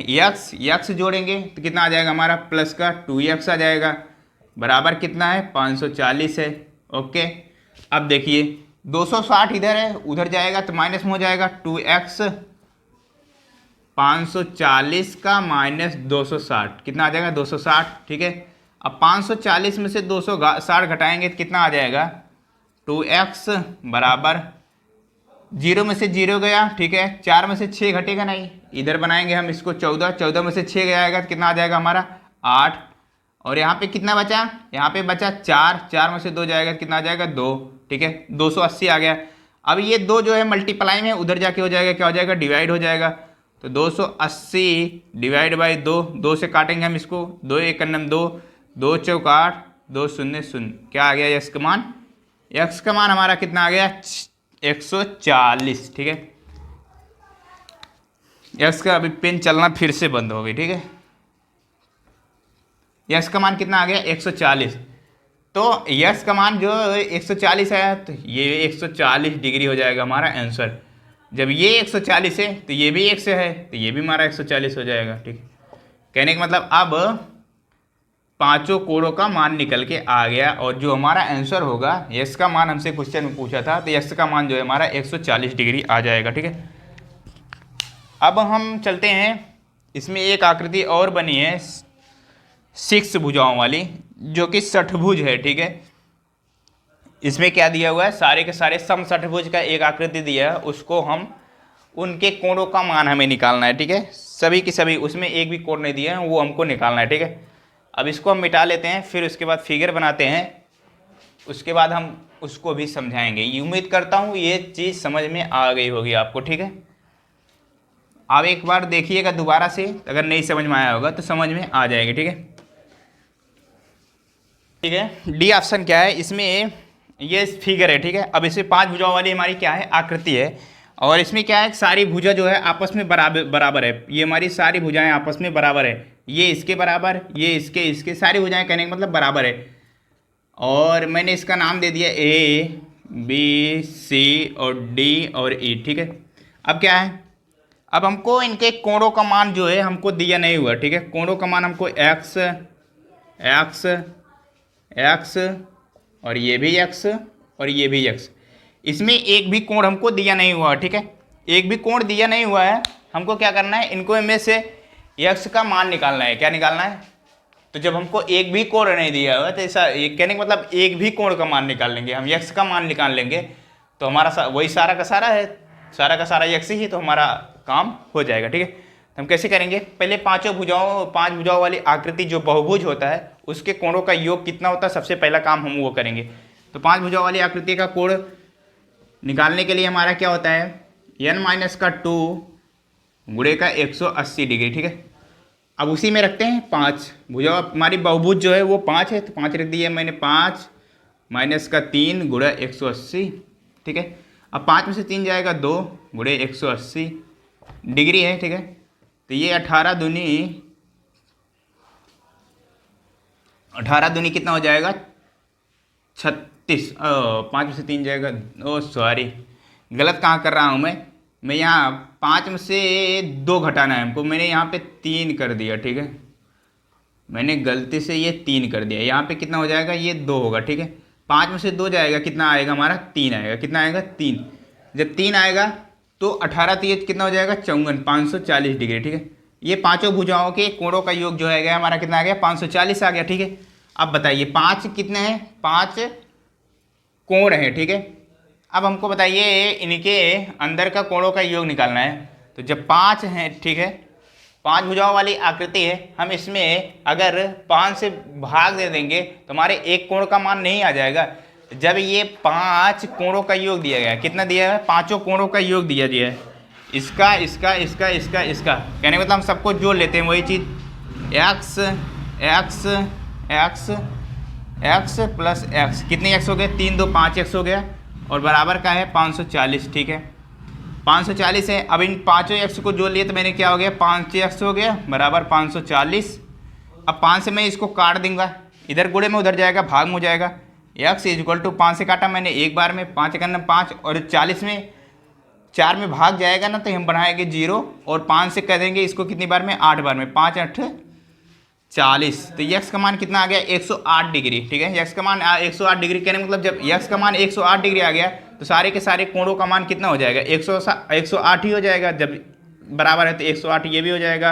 x जोड़ेंगे तो कितना आ जाएगा हमारा? प्लस का 2x आ जाएगा, बराबर कितना है? 540 है। ओके, अब देखिए 260 इधर है, उधर जाएगा तो माइनस में हो जाएगा 2x, 540 का माइनस 260 कितना आ जाएगा? 260। ठीक है, अब 540 में से 260 घटाएंगे तो कितना आ जाएगा? 2x बराबर 0 में से 0 गया। ठीक है, 4 में से 6 घटेगा नहीं, इधर बनाएंगे हम इसको 14, 14 में से 6 जाएगा तो कितना आ जाएगा हमारा? 8, और यहाँ पे कितना बचा? यहाँ पे बचा 4, 4 में से 2 जाएगा तो कितना आ जाएगा? 2। ठीक है, 280 आ गया। अब ये 2 जो है मल्टीप्लाई में उधर जाके हो जाएगा, क्या हो जाएगा? डिवाइड हो जाएगा। तो 280 डिवाइड बाई 2, 2 से काटेंगे हम इसको, 2 1 2, 2 चौक 8, 2 0 0, क्या आ गया? x का मान, x का मान हमारा कितना आ गया? 140। ठीक है, x का अभी पेन चलना फिर से बंद हो गई। ठीक है, x का मान कितना आ गया? 140। तो x का मान जो 140 आया तो ये 140 डिग्री हो जाएगा हमारा आंसर। जब ये 140 है तो ये भी 1 से है तो ये भी हमारा 140 हो जाएगा। ठीक, कहने का मतलब अब पांचों कोणों का मान निकल के आ गया, और जो हमारा आंसर होगा, यस का मान हमसे क्वेश्चन में पूछा था, तो यस का मान जो है हमारा 140 डिग्री आ जाएगा। ठीक है, अब हम चलते हैं, इसमें एक आकृति और बनी है 6 भुजाओं वाली, जो कि षठभुज है। ठीक है, इसमें क्या दिया हुआ है, सारे के सारे समषठभुज का एक आकृति दिया है, उसको हम उनके कोणों का मान हमें निकालना है। ठीक है, सभी की सभी, उसमें एक भी कोण नहीं दिया है, वो हमको निकालना है। ठीक है, अब इसको हम मिटा लेते हैं, फिर उसके बाद फिगर बनाते हैं, उसके बाद हम उसको भी समझाएंगे। उम्मीद करता हूँ ये चीज़ समझ में आ गई होगी आपको। ठीक है, आप एक बार देखिएगा दोबारा से, अगर नहीं समझ में आया होगा तो समझ में आ जाएगी। ठीक है, ठीक है, डी ऑप्शन क्या है, इसमें ये फिगर है। ठीक है, अब इसमें 5 भुजाओं वाली हमारी क्या है, आकृति है, और इसमें क्या है, सारी भुजा जो है आपस में बराबर है। ये हमारी सारी भुजाएं आपस में बराबर है, ये इसके बराबर, ये इसके सारी भुजाएं कहने का मतलब बराबर है। और मैंने इसका नाम दे दिया ए बी सी और डी और ई। ठीक है, अब क्या है, अब हमको इनके कोणों का मान जो है हमको दिया नहीं हुआ। ठीक है, कोणों का मान हमको एक्स एक्स एक्स और ये भी एक्स और ये भी एक्स, इसमें एक भी कोण हमको दिया नहीं हुआ। ठीक है, एक भी कोण दिया नहीं हुआ है, हमको क्या करना है, इनको में से एक्स का मान निकालना है। क्या निकालना है, तो जब हमको एक भी कोण नहीं दिया हुआ तो ऐसा ये कहने का मतलब एक भी कोण का मान निकाल लेंगे हम, एक्स का मान निकाल लेंगे तो हमारा वही सारा का सारा है, सारा का सारा एक्स ही, तो हमारा काम हो जाएगा। ठीक है, तो हम कैसे करेंगे, पहले 5 भुजाओं वाली आकृति जो बहुभुज होता है उसके कोणों का योग कितना होता है, सबसे पहला काम हम वो करेंगे। तो 5 भुजाओं वाली आकृति का कोण निकालने के लिए हमारा क्या होता है, n-2 गुणे का 180 डिग्री। ठीक है, अब उसी में रखते हैं 5 भुजा, हमारी बहुभुज जो है वो 5 है, तो 5 रख दिए मैंने, 5 माइनस का 3 गुणा 180। ठीक है, अब 5 में से 3 जाएगा 2 गुणे 180 डिग्री है। ठीक है, तो ये 18 दूनी कितना हो जाएगा, 36। 5 में से 3 जाएगा, ओ सॉरी गलत कहाँ कर रहा हूँ मैं यहाँ 5 में से 2 घटाना है हमको, मैंने यहाँ पे 3 कर दिया। ठीक है, मैंने गलती से ये 3 कर दिया, यहाँ पे कितना हो जाएगा, ये 2 होगा। ठीक है, 5 में से 2 जाएगा, कितना आएगा हमारा, 3 आएगा। कितना आएगा, 3। जब 3 आएगा तो 18 3 कितना हो जाएगा, 54, 540 डिग्री। ठीक है, ये पाँचों भुजाओं के कोणों का योग जो है गया हमारा कितना आ गया, 540 आ गया। ठीक है, अब बताइए 5 कितने हैं, 5 कोण है। ठीक है, अब हमको बताइए इनके अंदर का कोणों का योग निकालना है। तो जब 5 हैं, ठीक है, 5 भुजाओं वाली आकृति है, हम इसमें अगर 5 से भाग दे देंगे तो हमारे एक कोण का मान नहीं आ जाएगा। जब ये 5 कोणों का योग दिया गया, कितना दिया है, 5 कोणों का योग दिया है, इसका इसका इसका इसका इसका, कहने का मतलब हम सबको जोड़ लेते हैं वही चीज़, X X X X plus X, कितने एक्स हो गए, 3 2 5 एक्स हो गया, और बराबर का है 540। ठीक है, 540 है, अब इन पाँचों एक्स को जोड़ लिए तो मैंने क्या हो गया, 5 एक्स हो गया बराबर 540। अब 5 से मैं इसको काट दूंगा, इधर गुणे में उधर जाएगा, भाग में हो जाएगा, एक्स इज इक्वल टू 5 से काटा मैंने एक बार में, 5 1 5, और 40 में 4 में भाग जाएगा ना तो हम बनाएंगे 0, और 5 से कह देंगे इसको कितनी बार में, 8 बार में, 5 8 40। तो यक्स का मान कितना आ गया, 108 डिग्री। ठीक है, यक्स का मान 108 डिग्री, कहने मतलब जब यक्स का मान 108 डिग्री आ गया तो सारे के सारे कोणों का मान कितना हो जाएगा, 108 ही हो जाएगा। जब बराबर है तो 108 ये भी हो जाएगा,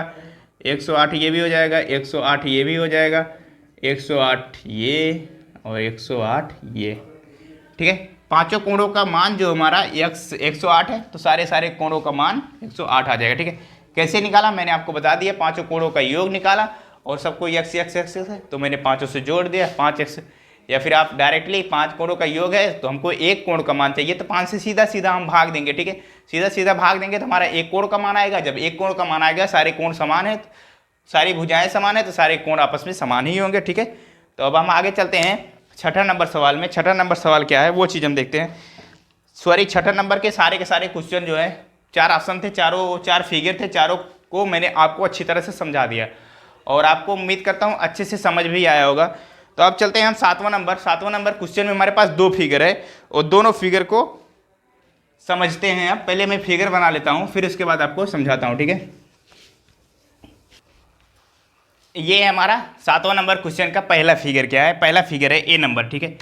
108 ये भी हो जाएगा, 108 ये भी हो जाएगा, 108 ये और 108 ये। ठीक है, पांचों कोणों का मान जो हमारा 108 है, तो सारे सारे कोणों का मान 108 आ जाएगा। ठीक है, कैसे निकाला मैंने आपको बता दिया, पांचों कोणों का योग निकाला और सबको एक्स एक्स एक्स है तो मैंने 5 से जोड़ दिया 5x, या फिर आप डायरेक्टली 5 कोणों का योग है तो हमको एक कोण का मान चाहिए तो 5 से सीधा सीधा हम भाग देंगे। ठीक है, सीधा सीधा भाग देंगे तो हमारा एक कोण का मान आएगा। जब एक कोण का मान आएगा, सारे कोण समान है, सारी भुजाएं समान है, तो सारे कोण आपस में समान ही होंगे। ठीक है, तो अब हम आगे चलते हैं 6ठा नंबर सवाल में। 6ठा नंबर सवाल क्या है वो चीज़ हम देखते हैं। सॉरी, 6ठा नंबर के सारे क्वेश्चन जो है, 4 ऑप्शन थे, 4 फिगर थे, चारों को मैंने आपको अच्छी तरह से समझा दिया और आपको उम्मीद करता हूँ अच्छे से समझ भी आया होगा। तो अब चलते हैं हम 7वां नंबर क्वेश्चन में हमारे पास 2 फिगर है और दोनों फिगर को समझते हैं। अब पहले मैं फिगर बना लेता हूँ, फिर उसके बाद आपको समझाता हूँ। ठीक है, ये है हमारा 7वां नंबर क्वेश्चन का पहला फिगर। क्या है, पहला फिगर है ए नंबर। ठीक है,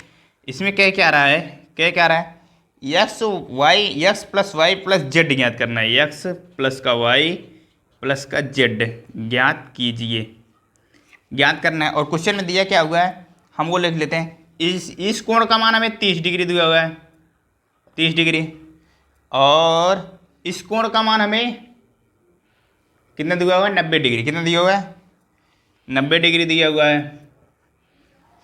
इसमें क्या रहा है, X plus Y plus Z ज्ञात करना है, एक्स प्लस का वाई प्लस का जेड ज्ञात कीजिए, ज्ञात करना है। और क्वेश्चन में दिया क्या हुआ है, हम वो लिख लेते हैं, इस कोण का मान हमें 30 डिग्री दिया हुआ है, 30 डिग्री, और इस कोण का मान हमें कितना दिया हुआ है, 90 डिग्री। कितना दिया हुआ है, 90 डिग्री दिया हुआ है,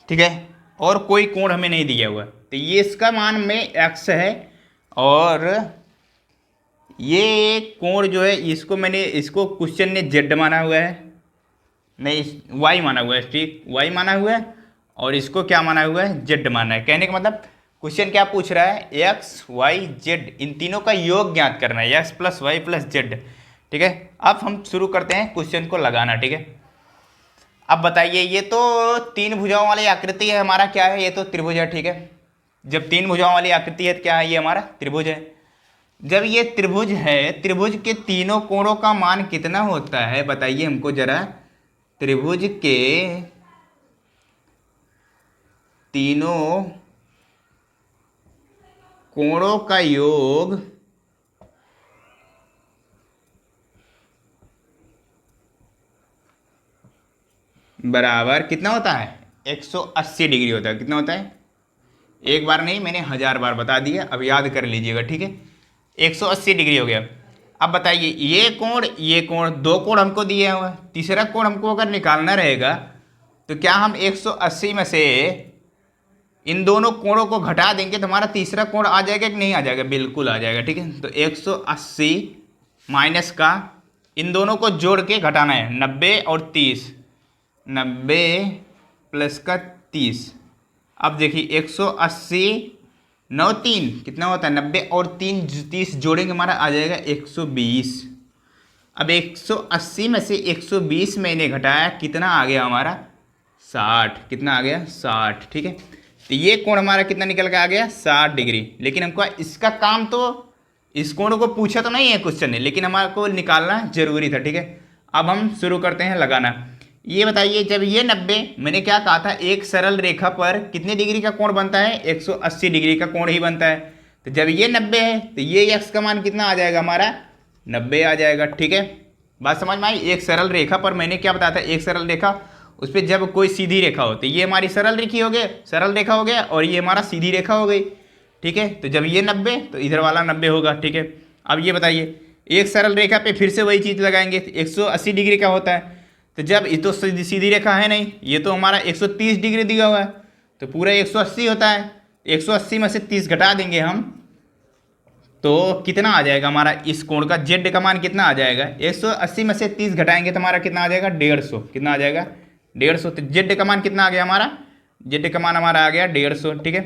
ठीक है। और कोई कोण हमें नहीं दिया हुआ, तो ये इसका मान में x है, और ये कोण जो है इसको इसको क्वेश्चन ने z माना हुआ है, नहीं y माना हुआ है, ठीक, y माना हुआ है, और इसको क्या माना हुआ है, z माना है। कहने का मतलब क्वेश्चन क्या पूछ रहा है, x y z इन तीनों का योग ज्ञात करना है, x plus Y plus Z, ठीक है। अब हम शुरू करते हैं क्वेश्चन को लगाना, ठीक है। अब बताइए, ये तो तीन भुजाओं वाली आकृति है, हमारा क्या है, ये तो त्रिभुज है, ठीक है। जब तीन भुजाओं वाली आकृति है तो क्या है, ये हमारा त्रिभुज है। जब ये त्रिभुज है, त्रिभुज के तीनों कोणों का मान कितना होता है, बताइए हमको जरा। त्रिभुज के तीनों कोणों का योग बराबर कितना होता है, 180 डिग्री होता है। कितना होता है, एक बार नहीं, मैंने 1000 बार बता दिया, अब याद कर लीजिएगा, ठीक है। 180 डिग्री हो गया। अब बताइए, ये कोण दो कोण हमको दिए हुए हैं, तीसरा कोण हमको अगर निकालना रहेगा तो क्या हम 180 में से इन दोनों कोणों को घटा देंगे तो हमारा तीसरा कोण आ जाएगा कि नहीं आ जाएगा, बिल्कुल आ जाएगा, ठीक है। तो 180 माइनस का इन दोनों को जोड़ के घटाना है, 90 और 30, 90 प्लस का 30। अब देखिए 180 9 3 कितना होता है, 90 और 30 जोड़ेंगे हमारा आ जाएगा 120। अब 180 में से 120 मैंने घटाया, कितना आ गया हमारा, 60। कितना आ गया, 60, ठीक है। तो ये कोण हमारा कितना निकल के आ गया, 60 डिग्री। लेकिन हमको इसका काम तो इस कोण को पूछा तो नहीं है क्वेश्चन ने, लेकिन हमारे को निकालना जरूरी था, ठीक है। अब हम शुरू करते हैं लगाना। ये बताइए, जब ये 90, मैंने क्या कहा था, एक सरल रेखा पर कितने डिग्री का कोण बनता है, 180 डिग्री का कोण ही बनता है। तो जब ये 90 है तो ये x का मान कितना आ जाएगा हमारा, 90 आ जाएगा, ठीक है। बात समझ में आई। एक सरल रेखा पर मैंने क्या बताया था, एक सरल रेखा, उस पर जब कोई सीधी रेखा हो तो ये हमारी सरल रेखा हो गया, और ये हमारा सीधी रेखा हो गई, ठीक है। तो जब ये 90 तो इधर वाला 90 होगा, ठीक है। अब ये बताइए, एक सरल रेखा पे फिर से वही चीज़ लगाएंगे तो 180 डिग्री का होता है। तो जब ये तो सीधी रेखा है नहीं, ये तो हमारा 130 डिग्री दिया हुआ है, तो पूरा 180 होता है। 180 में से 30 घटा देंगे हम, तो कितना आ जाएगा हमारा इस कोण का, जेड का मान कितना आ जाएगा, 180 में से 30 घटाएंगे तो हमारा कितना आ जाएगा, 150। कितना आ जाएगा, 150। तो जेड का मान कितना आ गया हमारा, जेड का मान हमारा आ गया 150, ठीक है।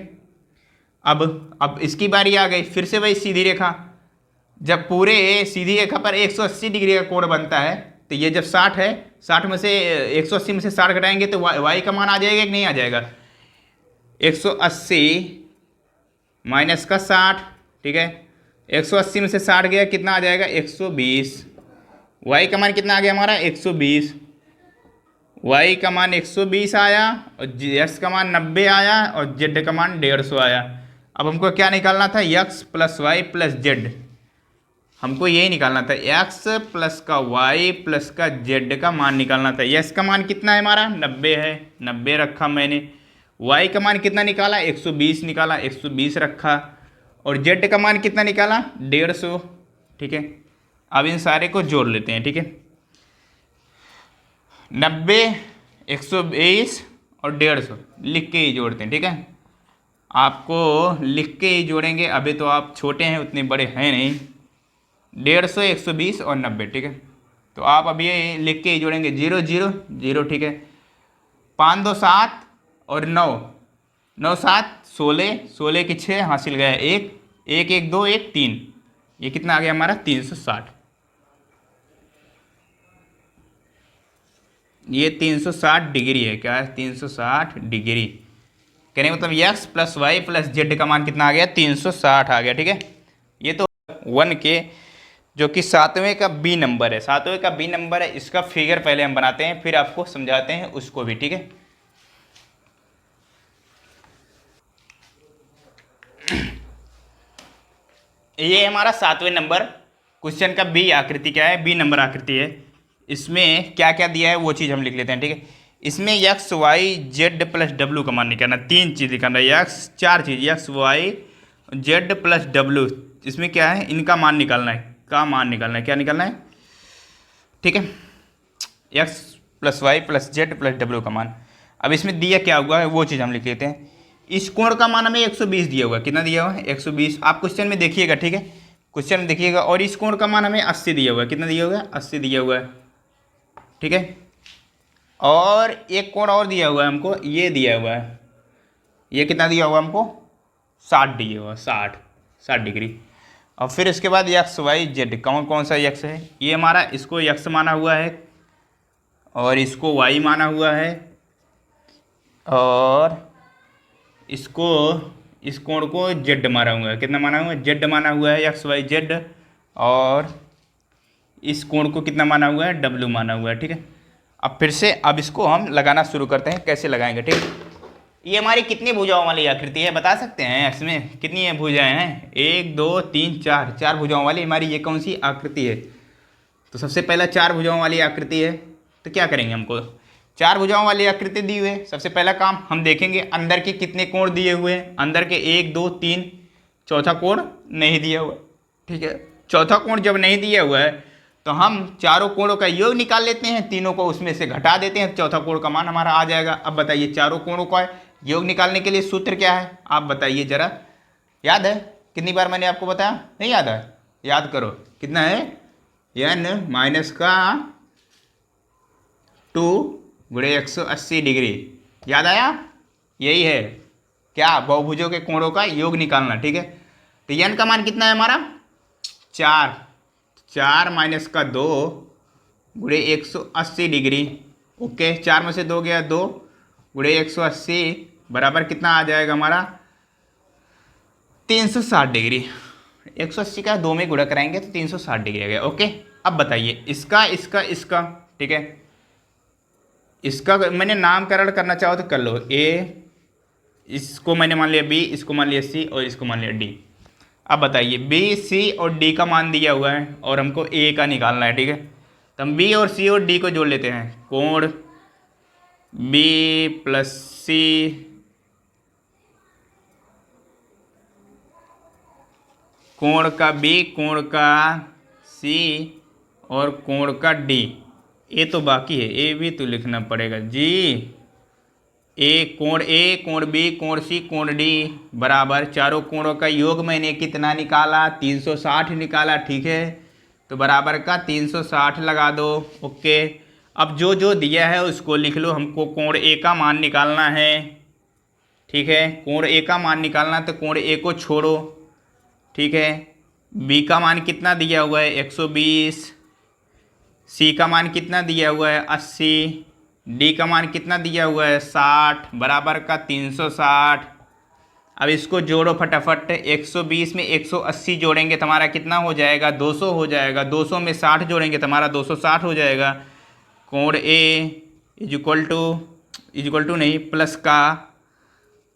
अब इसकी बारी आ गई, फिर से वही सीधी रेखा। जब पूरे सीधी रेखा पर 180 डिग्री का कोण बनता है, तो ये जब 60 है, 60 में से 180 में से 60 घटाएंगे तो वाई का मान आ जाएगा कि नहीं आ जाएगा, 180 माइनस का 60, ठीक है। 180 में से 60 गया, कितना आ जाएगा, 120। वाई का मान कितना आ गया हमारा, 120। वाई का मान 120 आया, और एक्स का मान 90 आया, और जेड का मान 150 आया। अब हमको क्या निकालना था, X plus Y plus Z, हमको यही निकालना था, एक्स प्लस का वाई प्लस का जेड का मान निकालना था। एक्स का मान कितना है हमारा, 90 है, 90 रखा मैंने। वाई का मान कितना निकाला, 120 निकाला, 120 रखा, और जेड का मान कितना निकाला, 150, ठीक है। अब इन सारे को जोड़ लेते हैं, ठीक है। 90, 120 और 150 लिख के ही जोड़ते हैं, ठीक है। आपको लिख के ही जोड़ेंगे, अभी तो आप छोटे हैं, उतने बड़े हैं नहीं। 150, 120 और 90, ठीक है। तो आप अभी ये लिख के ही जोड़ेंगे, 0 0 0, ठीक है। 5 2 7 और 9 9 7 16, 16 की 6 हासिल गया 1 1 1 2 1 3, ये कितना आ गया हमारा, 360। ये 360 डिग्री है, क्या है, 360 डिग्री। कहने का मतलब X plus Y plus Z का मान कितना आ गया, 360 आ गया, ठीक है। ये तो 1 के जो कि 7वें का बी नंबर है, 7वें का बी नंबर है, इसका फिगर पहले हम बनाते हैं, फिर आपको समझाते हैं उसको भी, ठीक है। ये हमारा 7वें नंबर क्वेश्चन का बी आकृति क्या है, बी नंबर आकृति है। इसमें क्या क्या दिया है वो चीज़ हम लिख लेते हैं, ठीक है। इसमें X Y Z plus W का मान निकालना, तीन चीज़ निकालना, एक्स चार चीज़, X Y Z plus W, इसमें क्या है इनका मान निकालना है, का मान निकालना है, क्या निकालना है, ठीक है, X plus Y plus Z plus W का मान। अब इसमें दिया क्या हुआ है वो चीज़ हम लिख लेते हैं। इस कोण का मान हमें 120 दिया हुआ है, कितना दिया हुआ है 120, आप क्वेश्चन में देखिएगा, ठीक है, क्वेश्चन में देखिएगा। और इस कोण का मान हमें 80 दिया हुआ है, कितना दिया हुआ है 80 दिया हुआ है, ठीक है। और एक कोण और दिया हुआ है हमको, ये दिया हुआ है, ये कितना दिया हुआ है हमको 60 दिया हुआ है, 60 डिग्री। और फिर इसके बाद एक्स वाई जेड, कौन कौन सा एक्स है, ये हमारा इसको एक्स माना हुआ है और इसको वाई माना हुआ है और इसको, इस कोण को जेड माना हुआ है, कितना माना हुआ है जेड माना हुआ है, एक्स वाई जेड। और इस कोण को कितना माना हुआ है डब्ल्यू माना हुआ है, ठीक है। अब फिर से अब इसको हम लगाना शुरू करते हैं, कैसे लगाएंगे, ठीक है। ये हमारी कितनी भुजाओं वाली आकृति है बता सकते हैं, इसमें कितनी भुजाएं हैं, 1 2 3 4, 4 भुजाओं वाली हमारी ये कौन सी आकृति है। तो सबसे पहला 4 भुजाओं वाली आकृति है, तो क्या करेंगे, हमको 4 भुजाओं वाली आकृति दी हुई है। सबसे पहला काम हम देखेंगे अंदर के कितने कोण दिए हुए हैं, अंदर के 1 2 3, चौथा कोण नहीं दिया हुआ, ठीक है। चौथा कोण जब नहीं दिया हुआ है तो हम चारों कोणों का योग निकाल लेते हैं, तीनों को उसमें से घटा देते हैं, चौथा कोण का मान हमारा आ जाएगा। अब बताइए चारों कोणों का योग निकालने के लिए सूत्र क्या है, आप बताइए जरा, याद है कितनी बार मैंने आपको बताया, नहीं याद है, याद करो, कितना है n माइनस का 2 गुणे 180 डिग्री, याद आया, यही है क्या, बहुभुजों के कोणों का योग निकालना, ठीक है। तो n का मान कितना है हमारा 4, 4 माइनस का 2 गुणे 180 डिग्री, ओके, 4 में से 2 गया 2 गुणे 180 बराबर कितना आ जाएगा हमारा 360 डिग्री। 180 का 2 में गुणा कराएंगे तो 360 डिग्री आ गया, ओके। अब बताइए इसका इसका इसका, ठीक है, इसका मैंने नामकरण करना चाहो तो कर लो, ए, इसको मैंने मान लिया बी, इसको मान लिया सी और इसको मान लिया डी। अब बताइए बी सी और डी का मान दिया हुआ है और हमको ए का निकालना है, ठीक है। तो हम बी और सी और डी को जोड़ लेते हैं, कोण बी प्लस सी कोण का बी, कोण का सी और कोण का डी, ए तो बाकी है, ए भी तो लिखना पड़ेगा जी, ए, कोण बी, कोण सी, कोण डी बराबर चारों कोणों का योग मैंने कितना निकाला 360 निकाला, ठीक है। तो बराबर का 360 लगा दो, ओके। अब जो जो दिया है उसको लिख लो, हमको कोण ए का मान निकालना है, ठीक है, कोण ए का मान निकालना, तो कोण ए को छोड़ो, ठीक है। बी का मान कितना दिया हुआ है 120, सी का मान कितना दिया हुआ है 80, डी का मान कितना दिया हुआ है 60 बराबर का 360। अब इसको जोड़ो फटाफट, 120 में 180 जोड़ेंगे तो हमारा कितना हो जाएगा 200 हो जाएगा, 200 में 60 जोड़ेंगे तो हमारा 260 हो जाएगा। कोण ए इज इक्वल टू नहीं, प्लस का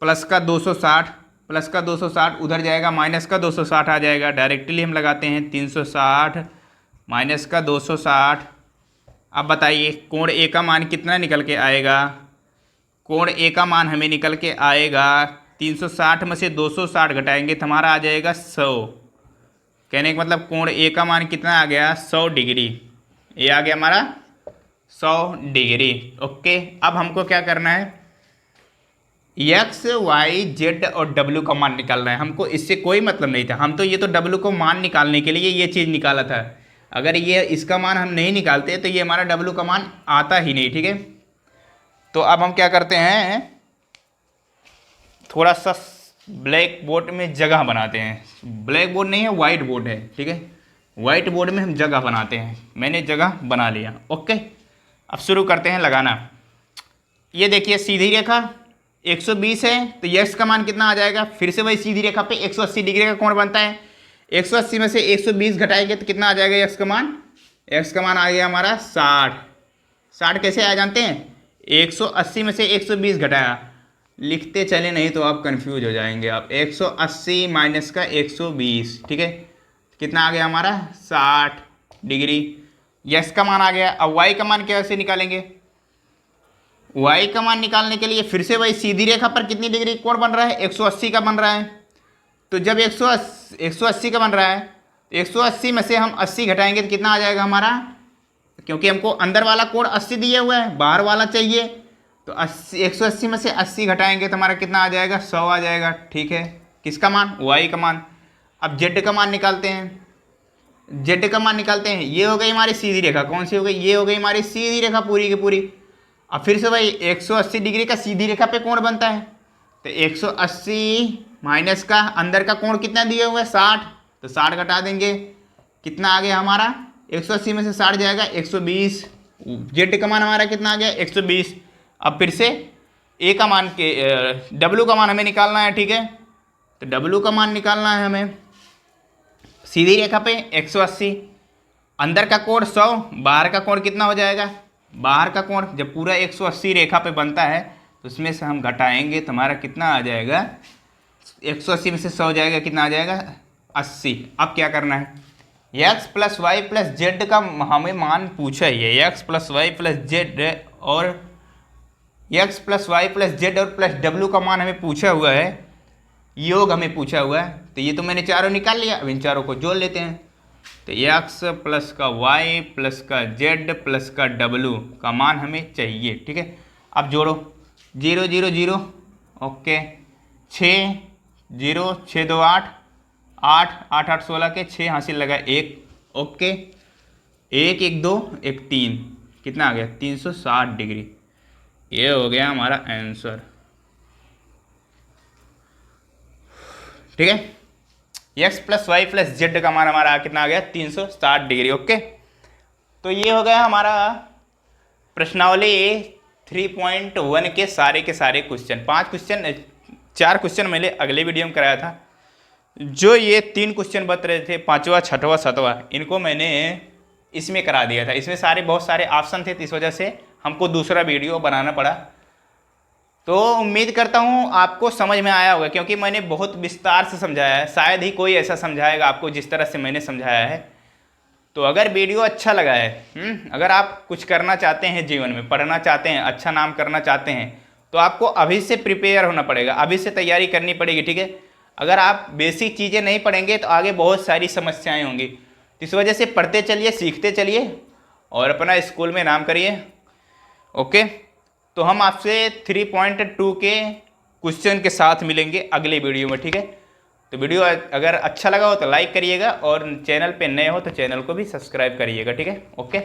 260, प्लस का 260 उधर जाएगा, माइनस का 260 आ जाएगा, डायरेक्टली हम लगाते हैं 360 माइनस का 260। अब बताइए कोण ए का मान कितना निकल के आएगा, कोण ए का मान हमें निकल के आएगा 360 में से 260 घटाएंगे तो हमारा आ जाएगा 100। कहने का मतलब कोण ए का मान कितना आ गया 100 डिग्री, ये आ गया हमारा 100 डिग्री, ओके। अब हमको क्या करना है, एक्स वाई जेड और डब्ल्यू का मान निकालना है, हमको इससे कोई मतलब नहीं था, हम तो ये तो डब्ल्यू को मान निकालने के लिए ये चीज़ निकाला था। अगर ये इसका मान हम नहीं निकालते तो ये हमारा डब्ल्यू का मान आता ही नहीं, ठीक है। तो अब हम क्या करते हैं, थोड़ा सा ब्लैक बोर्ड में जगह बनाते हैं, ब्लैक बोर्ड नहीं है वाइट बोर्ड है, ठीक है, वाइट बोर्ड में हम जगह बनाते हैं, मैंने जगह बना लिया, ओके। अब शुरू करते हैं लगाना। ये देखिए सीधी रेखा 120 है तो यक्स का मान कितना आ जाएगा, फिर से वही सीधी रेखा पे 180 डिग्री का कोण बनता है, 180 में से 120 घटाएंगे तो कितना आ जाएगा यक्स का मान, एक्स का मान आ गया हमारा 60। 60 कैसे आया जानते हैं, 180 में से 120 घटाया, लिखते चले नहीं तो आप कंफ्यूज हो जाएंगे आप, 180 माइनस का 120, ठीक है, कितना आ गया हमारा 60 डिग्री, यक्स का मान आ गया। अब वाई का मान कैसे निकालेंगे, y का मान निकालने के लिए फिर से वही सीधी रेखा पर कितनी डिग्री कोण बन रहा है, 180 का बन रहा है। तो जब 180 का बन रहा है तो 180 में से हम 80 घटाएंगे तो कितना आ जाएगा हमारा, क्योंकि हमको अंदर वाला कोण 80 दिया हुआ है, बाहर वाला चाहिए, तो 180 में से 80 घटाएंगे तो हमारा कितना आ जाएगा, 100 आ जाएगा। ठीक है, किसका मान, y का मान। अब z का मान निकालते हैं, z का मान निकालते हैं। ये हो गई हमारी सीधी रेखा, कौन सी हो गई, ये हो गई हमारी सीधी रेखा पूरी की पूरी। अब फिर से भाई 180 डिग्री का सीधी रेखा पे कोण बनता है, तो 180 माइनस का अंदर का कोण कितना दिया हुआ है, 60, तो 60 घटा देंगे, कितना आ गया हमारा, 180 में से 60 जाएगा 120। जेड का मान हमारा कितना आ गया, 120। अब फिर से ए का मान के डब्लू का मान हमें निकालना है। ठीक है, तो डब्लू का मान निकालना है हमें। सीधी रेखा पे 180, अंदर का कोण 100, बाहर का कोण कितना हो जाएगा, बाहर का कोण जब पूरा 180 रेखा पे बनता है तो उसमें से हम घटाएंगे तो हमारा कितना आ जाएगा, 180 में से 100 जाएगा, कितना आ जाएगा, 80। अब क्या करना है, x plus Y plus Z का हमें मान पूछा ही है, x plus Y plus Z और x plus Y plus Z और प्लस डब्ल्यू का मान हमें पूछा हुआ है, योग हमें पूछा हुआ है। तो ये तो मैंने चारों निकाल लिया, अब इन चारों को जोड़ लेते हैं। तो x प्लस का y प्लस का z प्लस का w का मान हमें चाहिए। ठीक है, अब जोड़ो, 0 0 0, ओके, 6 0 6 2 8 8 8 8 16 के 6 हासिल लगा 1, ओके, 1 1 2 1 3, कितना आ गया, 360 डिग्री। ये हो गया हमारा आंसर। ठीक है, x plus Y plus Z का मान हमारा कितना आ गया, 360 डिग्री। ओके, तो ये हो गया हमारा प्रश्नावली 3.1 के सारे क्वेश्चन। 4 क्वेश्चन मैंने अगले वीडियो में कराया था। जो ये 3 क्वेश्चन बच रहे थे, 5वां 6वां 7वां, इनको मैंने इसमें करा दिया था। इसमें बहुत सारे ऑप्शन थे, तो इस वजह से हमको दूसरा वीडियो बनाना पड़ा। तो उम्मीद करता हूँ आपको समझ में आया होगा, क्योंकि मैंने बहुत विस्तार से समझाया है। शायद ही कोई ऐसा समझाएगा आपको जिस तरह से मैंने समझाया है। तो अगर वीडियो अच्छा लगा है, अगर आप कुछ करना चाहते हैं जीवन में, पढ़ना चाहते हैं, अच्छा नाम करना चाहते हैं, तो आपको अभी से प्रिपेयर होना पड़ेगा, अभी से तैयारी करनी पड़ेगी। ठीक है, अगर आप बेसिक चीज़ें नहीं पढ़ेंगे तो आगे बहुत सारी समस्याएं होंगी। इस वजह से पढ़ते चलिए, सीखते चलिए और अपना स्कूल में नाम करिए। ओके, तो हम आपसे 3.2 के क्वेश्चन के साथ मिलेंगे अगले वीडियो में। ठीक है, तो वीडियो अगर अच्छा लगा हो तो लाइक करिएगा और चैनल पे नए हो तो चैनल को भी सब्सक्राइब करिएगा। ठीक है, ओके।